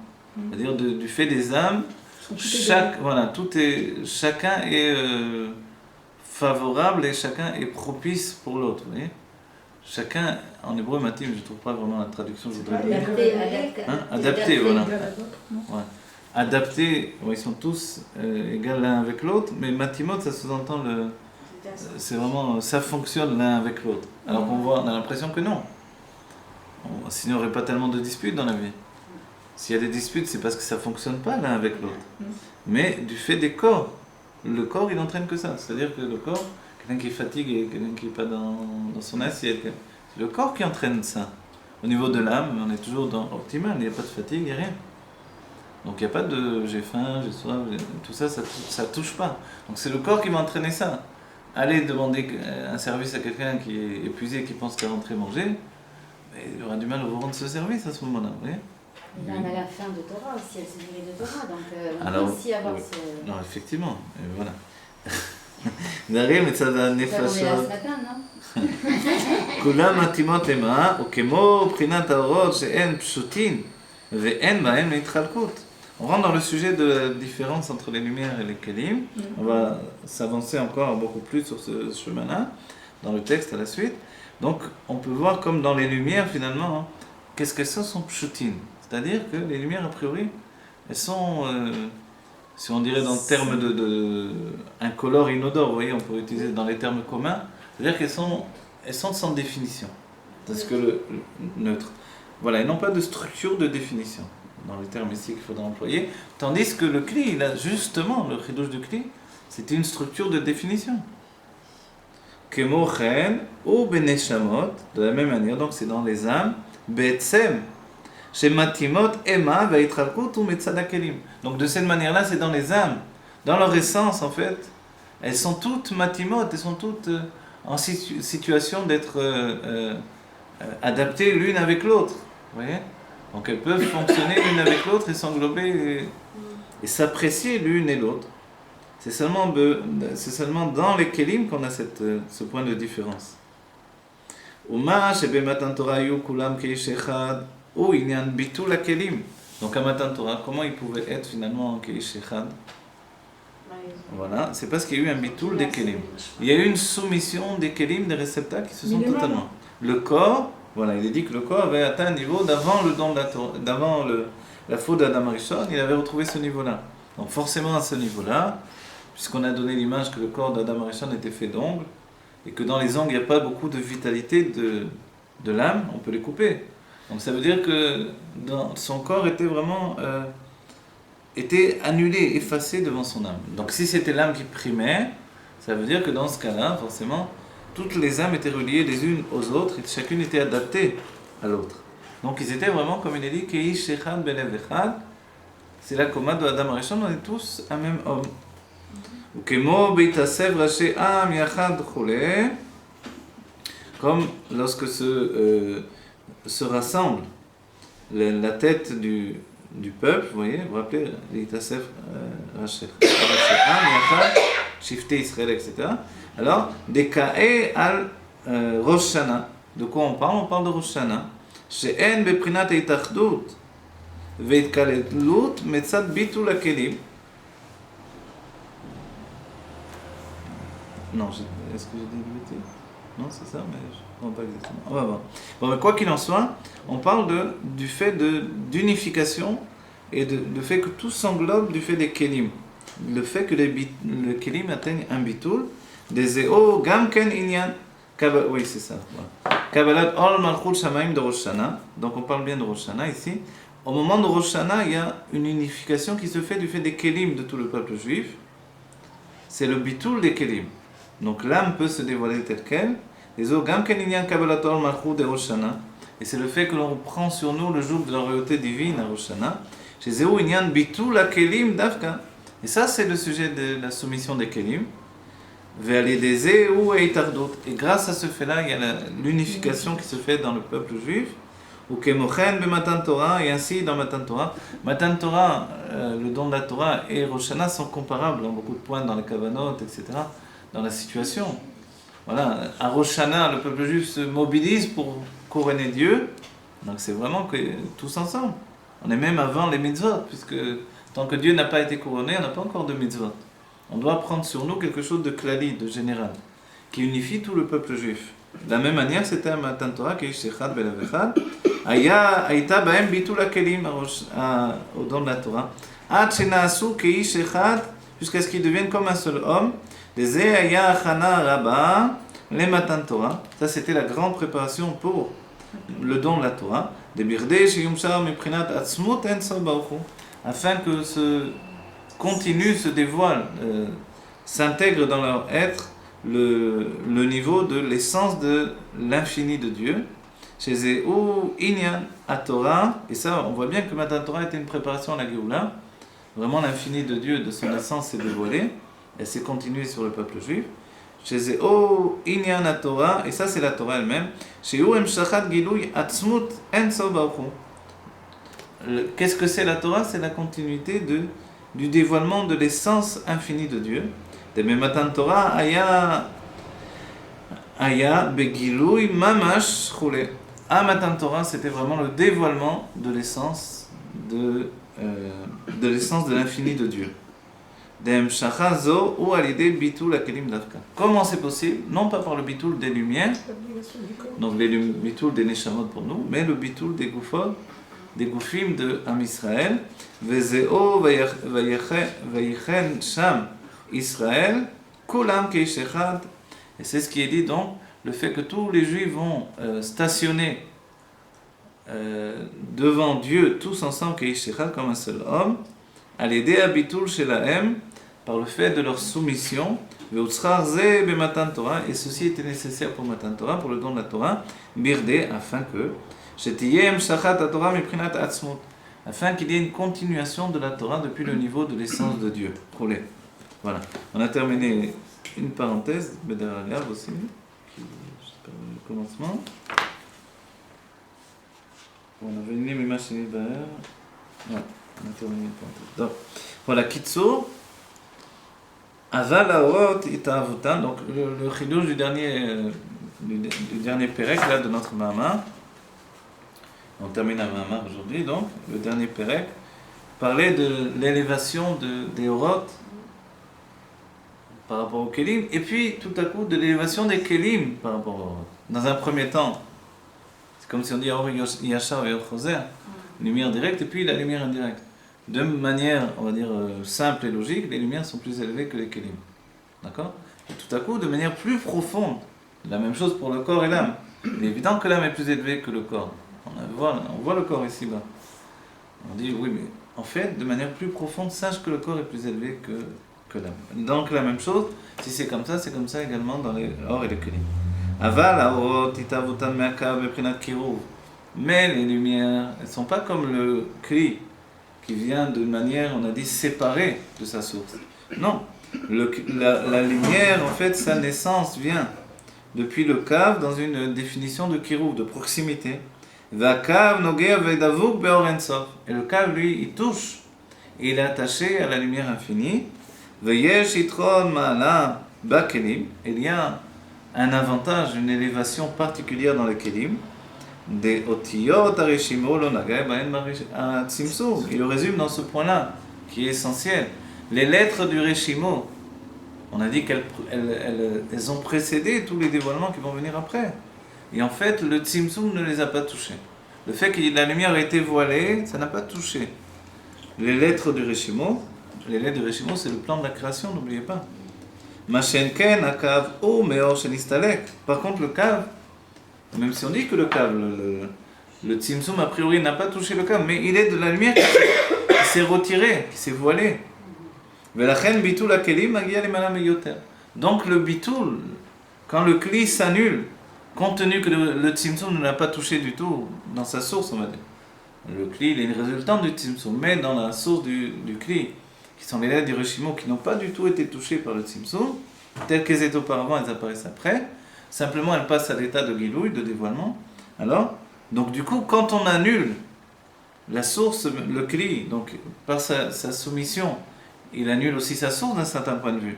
C'est-à-dire du fait des âmes, chacun est favorable et chacun est propice pour l'autre. Vous voyez? Chacun, en hébreu matim, je ne trouve pas vraiment la traduction, je voudrais dire. Adapté, voilà. Ouais. Adapté, ouais, ils sont tous égaux l'un avec l'autre, mais matimot, ça sous-entend c'est vraiment, ça fonctionne l'un avec l'autre. Alors on a l'impression que non. Sinon, il n'y aurait pas tellement de disputes dans la vie. S'il y a des disputes, c'est parce que ça ne fonctionne pas l'un avec l'autre. Mais du fait des corps, le corps, il n'entraîne que ça. C'est-à-dire que le corps, quelqu'un qui est fatigué, quelqu'un qui n'est pas dans son assiette, c'est le corps qui entraîne ça. Au niveau de l'âme, on est toujours dans l'optimal, il n'y a pas de fatigue, il n'y a rien. Donc il n'y a pas de j'ai faim, j'ai soif, tout ça, ça touche pas. Donc c'est le corps qui va entraîner ça. Aller demander un service à quelqu'un qui est épuisé, qui pense qu'à rentrer manger, mais il aura du mal à vous rendre ce service à ce moment-là, vous voyez. L'âme a la faim de Torah aussi, elle se nourrit de Torah, donc on Alors, peut aussi avoir oui. ce... Non, effectivement, et voilà. D'ailleurs, mais ça donne Ça, on est là ce nefashot. matin, non? כולם מתאימות למה, וכמו בחינת האורות שאין פשוטין ואין בהם להתחלקות. On rentre dans le sujet de la différence entre les lumières et les kelim. On va s'avancer encore beaucoup plus sur ce chemin-là, dans le texte à la suite. Donc, on peut voir comme dans les lumières, finalement, hein, qu'est-ce qu'elles sont pshutines. C'est-à-dire que les lumières, a priori, elles sont, si on dirait dans le terme de incolore, inodore, vous voyez, on peut utiliser dans les termes communs, c'est-à-dire qu'elles sont sans définition. Parce que le neutre. Voilà, elles n'ont pas de structure de définition, dans les termes ici qu'il faudra employer. Tandis que le kli, il a justement, le chidouche du kli, c'est une structure de définition. Kemochen ou beneshamot, de la même manière, donc c'est dans les âmes, betsem, chez matimot, ema, veitralkut ou metzadakelim. Donc de cette manière-là, c'est dans les âmes. Dans leur essence, en fait, elles sont toutes matimot, elles sont toutes en situation d'être adaptées l'une avec l'autre. Vous voyez ? Donc elles peuvent fonctionner l'une avec l'autre et s'englober et s'apprécier l'une et l'autre. C'est seulement dans les kelim qu'on a ce point de différence. Uma shebe matan Torah yu kulam keish echad ou inyan bitul hakelim. Donc à Matan Torah, comment ils pouvaient être finalement keish echad? Voilà, c'est parce qu'il y a eu un bitul des kelim. Il y a eu une soumission des kelim, des réceptacles qui se sont totalement. Le corps, voilà, il est dit que le corps avait atteint un niveau d'avant le don de la Torah, d'avant la faute d'Adam Arishon, il avait retrouvé ce niveau-là. Donc forcément à ce niveau-là, puisqu'on a donné l'image que le corps d'Adam Arishon était fait d'ongles, et que dans les ongles il n'y a pas beaucoup de vitalité de l'âme, on peut les couper. Donc ça veut dire que son corps était vraiment était annulé, effacé devant son âme. Donc si c'était l'âme qui primait, ça veut dire que dans ce cas-là, forcément, toutes les âmes étaient reliées les unes aux autres et chacune était adaptée à l'autre. Donc ils étaient vraiment, comme il est dit, Keish Echad Belev Echad. C'est la commande de Adam Arishon, on est tous un même homme. Ukemo Beitasev Raché Am Yachad Chole. Comme lorsque se rassemble la tête du peuple, vous voyez, vous vous rappelez, Beitasev Raché Am Yachad, Shifté Israël, etc. Alors, Dekae al Rosh Shana. De quoi on parle? On parle de Rosh Shana. She'en beprinat eitachdut veitkaletlut metzad bitul hakelim. Non, est-ce que j'ai dit une bêtise? Non, c'est ça, mais je ne comprends pas exactement. On va voir. Bon, mais quoi qu'il en soit, on parle du fait d'unification et du fait que tout s'englobe du fait des kelim. Le fait que le kelim atteigne un bitul, des eo gamken inyan. Oui, c'est ça. Kabbalat ol malchut shamaim de Rosh Shana. Donc on parle bien de Rosh Shana ici. Au moment de Rosh Shana, il y a une unification qui se fait du fait des kelim de tout le peuple juif. C'est le bitul des kelim. Donc l'âme peut se dévoiler telle qu'elle. Les eo gamken inyan kabbalat ol malchut de Rosh Shana. Et c'est le fait que l'on prend sur nous le joug de la royauté divine à Rosh Shana. Chez zeo inyan bitul hakelim dafka. Et ça, c'est le sujet de la soumission des kelim. Et grâce à ce fait-là, il y a l'unification qui se fait dans le peuple juif. Et ainsi dans Matan Torah. Matan Torah, le don de la Torah et Rosh Hashanah sont comparables en beaucoup de points dans les kavanot, etc. Dans la situation. Voilà, à Rosh Hashanah, le peuple juif se mobilise pour couronner Dieu. Donc c'est vraiment que tous ensemble. On est même avant les mitzvot, puisque tant que Dieu n'a pas été couronné, on n'a pas encore de mitzvot. On doit prendre sur nous quelque chose de klali, de général, qui unifie tout le peuple juif. De la même manière, c'était un Matan Torah, Keish Echad Belev Echad, Aïta Baem Bitul HaKelim au don de la Torah, Ad Shenaasu Keish Echad, jusqu'à ce qu'ils deviennent comme un seul homme, des Aya Achana Rabba, les Matan Torah. Ça, c'était la grande préparation pour le don de la Torah, des Birdei Sheyumshar Miprinat Atzmut En Sof Baruch Hu, afin que se dévoile, s'intègre dans leur être le niveau de l'essence de l'infini de Dieu. chez Zéhu, Inyan, à Torah, et ça, on voit bien que Matan Torah était une préparation à la Géoula. Vraiment, l'infini de Dieu, de son essence, s'est dévoilé, et s'est continué sur le peuple juif. Chez Zéhu, Inyan, à Torah, et ça, c'est la Torah elle-même. Chez Hu, Emshachat, Gilouy, Atzmut, En Sof Baruch Hu. Qu'est-ce que c'est la Torah? C'est la continuité du dévoilement de l'essence infinie de Dieu. De Matan Torah, Aya Begilouy Mamash Choule. À Matan Torah, c'était vraiment le dévoilement de l'essence de l'infini de Dieu. Ou alidé bitul akelim dafka. Comment c'est possible? Non pas par le bitul des lumières, donc les bitul des neshamot pour nous, mais le bitul des goufot, des goufim de Am Israël. Vezeo vayechen sham Israël, kulam keish echad. Et c'est ce qui est dit donc, le fait que tous les Juifs vont stationner devant Dieu, tous ensemble, comme un seul homme, à l'aider à bitul shelahem, par le fait de leur soumission, et ceci était nécessaire pour Matan Torah, pour le don de la Torah, birde, afin qu'il y ait une continuation de la Torah depuis le niveau de l'essence de Dieu. Voilà, on a terminé une parenthèse, Bedaragav aussi, qui est le commencement. On a venu les machines Baer. Ouais, on a terminé une parenthèse. Donc, voilà, Kitsur. Aval Aorot Itavutan, donc le chidouche du dernier Pérec là, de notre Mahama. On termine un Mahama aujourd'hui, donc, le dernier Pérec, parlait de l'élévation des Orot par rapport aux Kélim, et puis tout à coup de l'élévation des Kélim par rapport aux Orot. Dans un premier temps, c'est comme si on dit Or Yachar et Or Choser, lumière directe et puis la lumière indirecte. De manière, on va dire, simple et logique, les lumières sont plus élevées que les Kélim. D'accord? Et tout à coup, de manière plus profonde, la même chose pour le corps et l'âme. Il est évident que l'âme est plus élevée que le corps. On voit le corps ici-bas. On dit, oui, mais en fait, de manière plus profonde, sache que le corps est plus élevé que l'âme. Donc la même chose, si c'est comme ça également dans les or et les Kélim. Aval, Aorot, Itavutan, Me'akav, Beprinat Kiruv. Mais les lumières, elles ne sont pas comme le Kli, qui vient d'une manière, on a dit, séparée de sa source. Non, la lumière, en fait, sa naissance vient depuis le Kav dans une définition de Kiruv, de proximité. Vakav Nogea Vedavuk Beor Ensof. Et le Kav, lui, il touche, et il est attaché à la lumière infinie. Veyesh Yitron Ma'ala Bakelim. Il y a un avantage, une élévation particulière dans les Kelim. Des otiyot arishimo lo nagay baen tzimtzum. Il le résume dans ce point-là, qui est essentiel. Les lettres du Reshimo, on a dit qu'elles ont précédé tous les dévoilements qui vont venir après. Et en fait, le tzimtzum ne les a pas touchés. Le fait que la lumière a été voilée, ça n'a pas touché. Les lettres du Reshimo, c'est le plan de la création, n'oubliez pas. Mashenken akav o meor shenistalek. Par contre, le kav, même si on dit que le Kav, le Tzimtzum a priori n'a pas touché le Kav, mais il est de la lumière qui s'est retirée, qui s'est voilée. Donc le bitul, quand le Kli s'annule, compte tenu que le Tzimtzum ne l'a pas touché du tout dans sa source, on va dire. Le Kli, il est une résultante du Tzimtzum, mais dans la source du Kli, qui sont les lettres du Reshimo, qui n'ont pas du tout été touchées par le Tzimtzum, telles qu'elles étaient auparavant, elles apparaissent après. Simplement, elle passe à l'état de guilouille, de dévoilement. Alors, donc du coup, quand on annule la source, le Kli, donc par sa soumission, il annule aussi sa source d'un certain point de vue.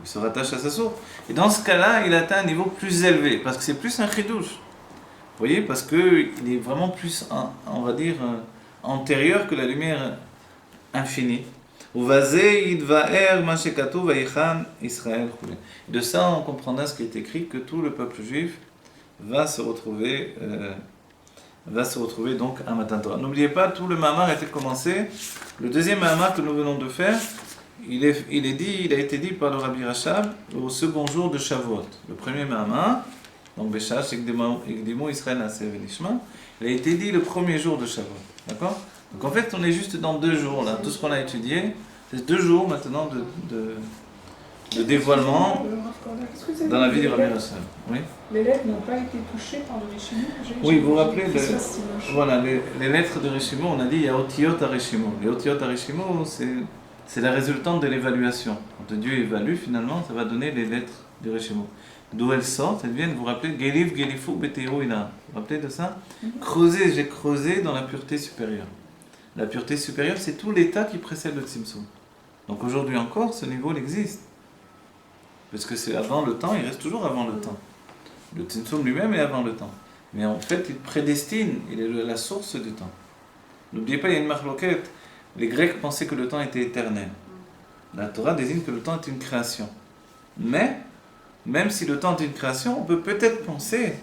Il se rattache à sa source. Et dans ce cas-là, il atteint un niveau plus élevé, parce que c'est plus un chidouche. Vous voyez, parce qu'il est vraiment plus, on va dire, antérieur que la lumière infinie. De ça, on comprendra ce qui est écrit, que tout le peuple juif va se retrouver donc à Matan Torah. N'oubliez pas, tout le Mahamar a été commencé. Le deuxième Mahamar que nous venons de faire, il a été dit par le Rabbi Rachab au second jour de Shavuot. Le premier Mahamar, donc Beshash Ekdimo Israël Nasev Nishma, il a été dit le premier jour de Shavuot. D'accord? Donc en fait, on est juste dans 2 jours là. Tout ce qu'on a étudié, c'est 2 jours maintenant de dévoilement Excusez-moi, dans la vie du les Rabbi lettres- Rachab. Oui, Les lettres n'ont pas été touchées par le Rishimo. Oui, vous vous rappelez de... de- voilà, les lettres de Rishimo, on a dit il y a Otiyot à Rishimo. Les Otiyot à Rishimo, c'est la résultante de l'évaluation. Quand Dieu évalue, finalement, ça va donner les lettres de Rishimo. D'où elles sortent, elles viennent, vous vous rappelez, Gelif, Gelifu, Betero, Ina. Vous vous rappelez de ça? Creuser, j'ai creusé dans la pureté supérieure. La pureté supérieure, c'est tout l'état qui précède le Tzimtzum. Donc aujourd'hui encore, ce niveau il existe. Parce que c'est avant le temps, il reste toujours avant le temps. Le Tzimtzum lui-même est avant le temps. Mais en fait, il prédestine, il est la source du temps. N'oubliez pas, il y a une marloquette. Les Grecs pensaient que le temps était éternel. La Torah désigne que le temps est une création. Mais, même si le temps est une création, on peut peut-être penser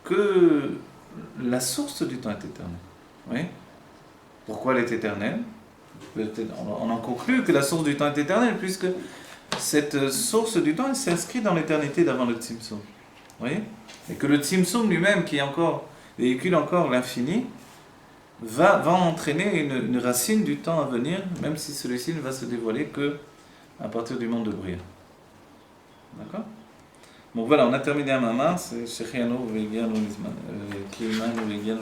que la source du temps est éternelle. Oui. Pourquoi elle est éternelle? On en conclut que la source du temps est éternelle, puisque cette source du temps, elle s'inscrit dans l'éternité d'avant le Tzimtzum. Vous voyez? Et que le Tzimtzum lui-même, qui véhicule encore l'infini, va entraîner une racine du temps à venir, même si celui-ci ne va se dévoiler que à partir du monde de Bria. D'accord? Donc voilà, on a terminé à Mamar, c'est Shechianu Vegianu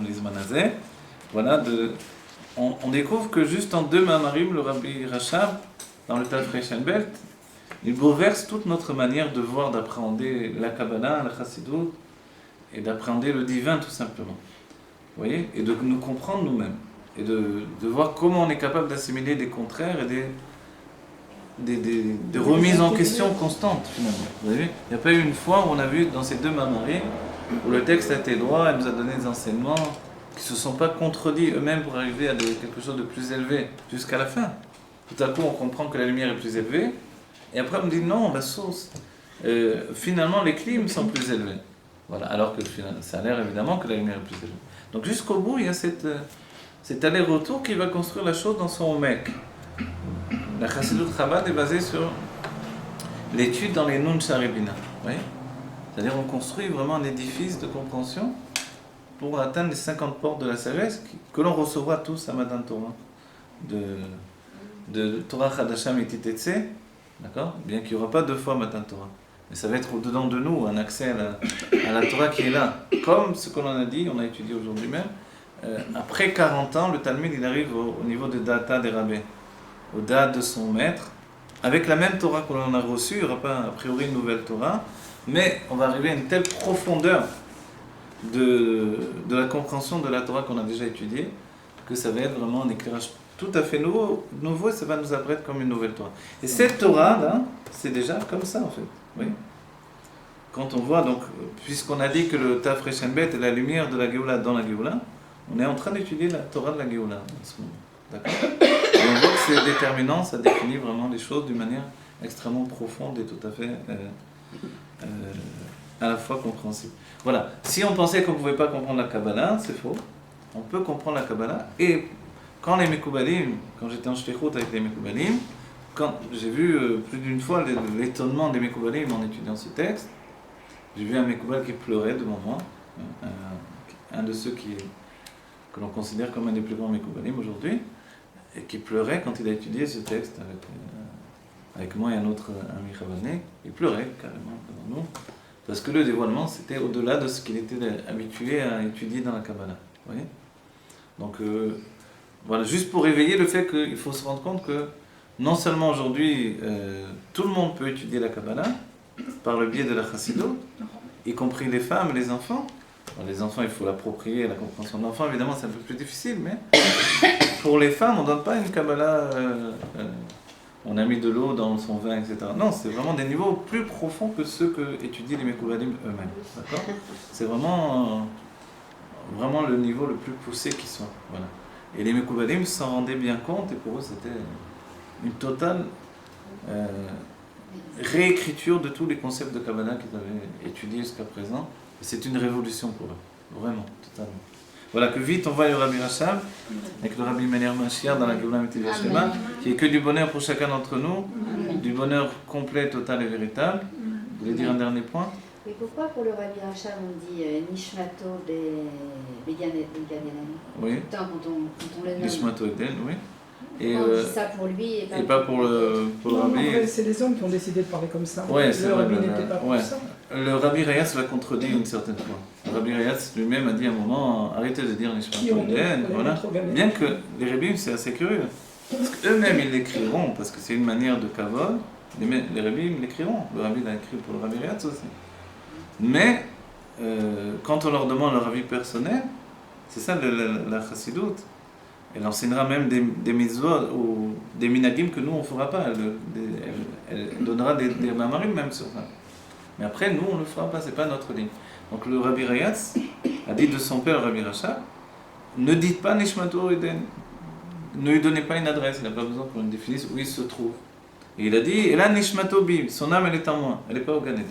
Lizmanazé. Voilà, on découvre que juste en 2 Mamarim, le Rabbi Rachab, dans le Tafresh Belt, il bouleverse toute notre manière de voir, d'appréhender la Kabbalah, la Chassidut, et d'appréhender le divin tout simplement. Vous voyez? Et de nous comprendre nous-mêmes. Et de voir comment on est capable d'assimiler des contraires et des remises en question constantes finalement. Vous avez vu? Il n'y a pas eu une fois où on a vu dans ces 2 Mamarim, où le texte a été droit, elle nous a donné des enseignements qui ne se sont pas contredits eux-mêmes pour arriver à quelque chose de plus élevé jusqu'à la fin. Tout à coup, on comprend que la lumière est plus élevée, et après on me dit non, la source, finalement les clims sont plus élevés. Voilà, alors que ça a l'air évidemment que la lumière est plus élevée. Donc jusqu'au bout, il y a cet aller-retour qui va construire la chose dans son mec. La Chassidut Chabad est basée sur l'étude dans les Nun Sharibina. C'est-à-dire on construit vraiment un édifice de compréhension pour atteindre les 50 portes de la sagesse que l'on recevra tous à Matan Torah de Torah Chadasham et Titetse, d'accord? Bien qu'il n'y aura pas 2 fois Matan Torah, mais ça va être au-dedans de nous un accès à la Torah qui est là, comme ce qu'on en a dit, on a étudié aujourd'hui même. Après 40 ans, le Talmud il arrive au niveau de Data des rabbins, au date de son maître, avec la même Torah que l'on a reçue. Il n'y aura pas a priori une nouvelle Torah, mais on va arriver à une telle profondeur de la compréhension de la Torah qu'on a déjà étudiée, que ça va être vraiment un éclairage tout à fait nouveau et ça va nous apparaître comme une nouvelle Torah. Et cette Torah-là, c'est déjà comme ça en fait. Oui. Quand on voit, donc, puisqu'on a dit que le Tafresh Bet est la lumière de la Géoula dans la Géoula, on est en train d'étudier la Torah de la Géoula en ce moment. D'accord? Et on voit que c'est déterminant, ça définit vraiment les choses d'une manière extrêmement profonde et tout à fait à la fois compréhensible. Voilà. Si on pensait qu'on ne pouvait pas comprendre la Kabbalah, c'est faux. On peut comprendre la Kabbalah. Et quand les Mekoubalim, quand j'étais en Shlichut avec les Mekoubalim, quand j'ai vu plus d'une fois l'étonnement des Mekoubalim en étudiant ce texte, j'ai vu un Mekoubal qui pleurait devant moi, un de ceux que l'on considère comme un des plus grands Mekoubalim aujourd'hui, et qui pleurait quand il a étudié ce texte avec moi et un autre ami Chavane. Il pleurait carrément devant nous, parce que le dévoilement c'était au-delà de ce qu'il était habitué à étudier dans la Kabbalah. Vous voyez? Donc voilà, juste pour éveiller le fait qu'il faut se rendre compte que non seulement aujourd'hui tout le monde peut étudier la Kabbalah par le biais de la Chassidut, y compris les femmes et les enfants. Alors, les enfants, il faut l'approprier, la compréhension de l'enfant, évidemment c'est un peu plus difficile, mais pour les femmes, on ne donne pas une Kabbalah, on a mis de l'eau dans son vin, etc. Non, c'est vraiment des niveaux plus profonds que ceux que étudient les Mekoubalim eux-mêmes. D'accord? C'est vraiment le niveau le plus poussé qui soit. Voilà. Et les Mekoubalim s'en rendaient bien compte, et pour eux c'était une totale réécriture de tous les concepts de Kabbalah qu'ils avaient étudiés jusqu'à présent. Et c'est une révolution pour eux, vraiment, totalement. Voilà, que vite on voit le Rabbi Rachab, avec le Rabbi Meir Mashiach dans la Géoula Mitzvah Shema, qui est que du bonheur pour chacun d'entre nous, du bonheur complet, total et véritable. Vous voulez dire un dernier point? Et pourquoi pour le Rabbi Rachab on dit Nishmato Beganelani? Oui. Quand on le nomme. Nishmato Eden, oui. Et, On dit ça pour lui et pas pour le Non, rabbi. en vrai, c'est les hommes qui ont décidé de parler comme ça. Ouais, c'est le vrai, rabbi le- n'était pas pour ouais. ça. Le rabbi Rayatz l'a contredit une certaine fois. Le rabbi Rayatz lui-même a dit à un moment, arrêtez de dire Qui Nishmat on est, Eden, on est voilà. trop gamins. Bien que les rabbins, c'est assez curieux. Parce qu'eux-mêmes, ils l'écriront, parce que c'est une manière de kavod. Les rabbins l'écriront. Le rabbi l'a écrit pour le rabbi Rayatz aussi. Mais, quand on leur demande leur avis personnel, c'est ça la chassidoute. Elle enseignera même des mitzvot ou des minagim que nous on ne fera pas. Elle donnera des mamarim même sur ça. Mais après, nous on ne le fera pas, c'est pas notre ligne. Donc le Rabbi Rayatz a dit de son père, le Rabbi Rachab, ne dites pas Nishmato Eden. Ne lui donnez pas une adresse, il n'a pas besoin qu'on le définisse où il se trouve. Et il a dit, et là Nishmato Bim, son âme elle est en moi, elle n'est pas au Gan Eden.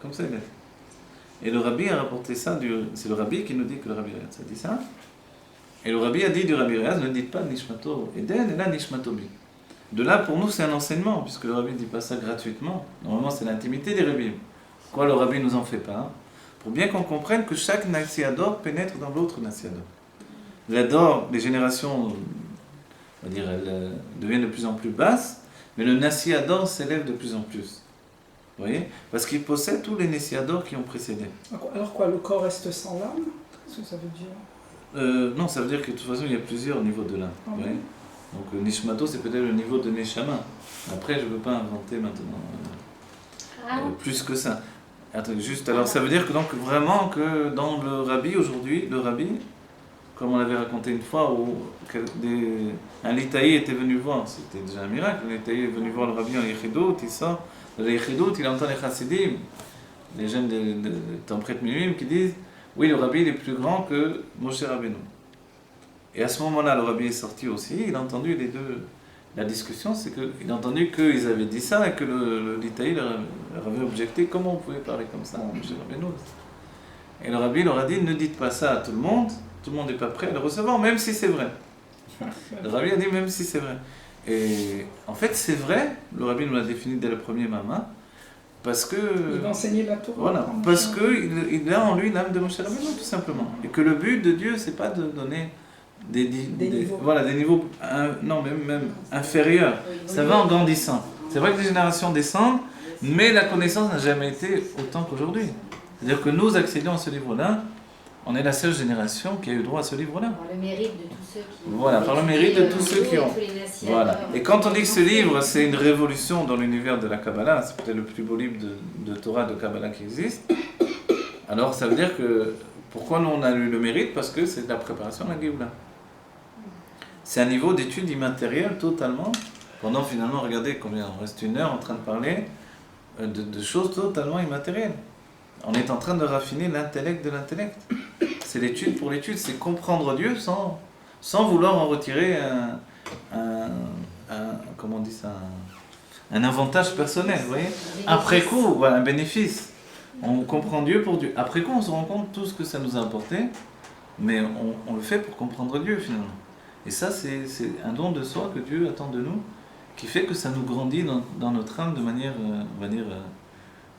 Comme ça il est. Et le Rabbi a rapporté ça, c'est le Rabbi qui nous dit que le Rabbi Rayatz a dit ça. Et le Rabbi a dit du Rabbi Rayatz, ne dites pas Nishmato Eden, et là Nishmato Bi. De là, pour nous, c'est un enseignement, puisque le Rabbi ne dit pas ça gratuitement. Normalement, c'est l'intimité des rabbins. Pourquoi le Rabbi nous en fait pas? Pour bien qu'on comprenne que chaque Nassiador pénètre dans l'autre Nassiador. L'Ador, les générations, on va dire, elles deviennent de plus en plus basses, mais le Nassiador s'élève de plus en plus. Vous voyez? Parce qu'il possède tous les Nassiador qui ont précédé. Alors quoi, le corps reste sans l'âme? Qu'est-ce que ça veut dire? Non, ça veut dire que de toute façon, il y a plusieurs niveaux de l'âme. Ah Vous oui. voyez. Donc Nishmato, c'est peut-être le niveau de Neshama. Après, je ne veux pas inventer maintenant Ah, plus que ça. Attends, juste, alors ça veut dire que donc vraiment que dans le Rabbi aujourd'hui, le Rabbi, comme on l'avait raconté une fois, où un Litaï était venu voir, c'était déjà un miracle, un Litaï est venu voir le Rabbi en Yechidot, il sort de la Yechidot, il entend les Chassidim, les jeunes de Tempret Milim qui disent oui, le Rabbi il est plus grand que Moshe Rabbeinu. Et à ce moment-là, le Rabbi est sorti aussi, il a entendu les deux. La discussion, c'est qu'il a entendu qu'ils avaient dit ça et que le Litaï leur avait objecté comment on pouvait parler comme ça, Moshe Rabbeinu. Et le Rabbi leur a dit ne dites pas ça à tout le monde n'est pas prêt à le recevoir, même si c'est vrai. Le Rabbi a dit même si c'est vrai. Et en fait, c'est vrai, le Rabbi nous l'a défini dès le premier Mama, parce que. Il va enseigner la Torah. Voilà, parce qu'il a en lui l'âme de Moshe Rabbeinu, tout simplement. Et que le but de Dieu, c'est pas de donner des niveaux. Voilà, des niveaux non, même inférieurs. Ça va en grandissant. C'est vrai que les générations descendent, mais la connaissance n'a jamais été autant qu'aujourd'hui. C'est-à-dire que nous accédons à ce livre-là, on est la seule génération qui a eu droit à ce livre-là. Par le mérite de tous ceux qui Voilà, par le mérite de tous ceux qui ont. tous les Nassiadors. Voilà. Et quand on dit que ce livre, c'est une révolution dans l'univers de la Kabbalah, c'est peut-être le plus beau livre de Torah, de Kabbalah qui existe, alors ça veut dire que, pourquoi nous on a eu le mérite? Parce que c'est la préparation de la Géoula. C'est un niveau d'étude immatérielle totalement, pendant finalement, regardez combien, on reste 1 heure en train de parler de choses totalement immatérielles. On est en train de raffiner l'intellect de l'intellect. C'est l'étude pour l'étude, c'est comprendre Dieu sans vouloir en retirer comment on dit ça, un avantage personnel, vous voyez. Après coup, voilà, un bénéfice. On comprend Dieu pour Dieu. Après coup, on se rend compte de tout ce que ça nous a apporté, mais on le fait pour comprendre Dieu finalement. Et ça, c'est un don de soi que Dieu attend de nous, qui fait que ça nous grandit dans notre âme de manière, on va dire,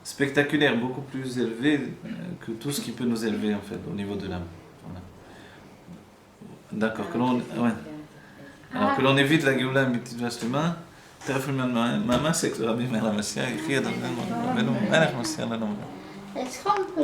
spectaculaire, beaucoup plus élevée que tout ce qui peut nous élever en fait, au niveau de l'âme. Voilà. D'accord, alors que l'on évite la Géoula Mitzvah Vashlema, Maman, c'est que le Rabbi Meir HaMashiach, écrit à Rabbeinu, Melech Moshiach, est-ce qu'on peut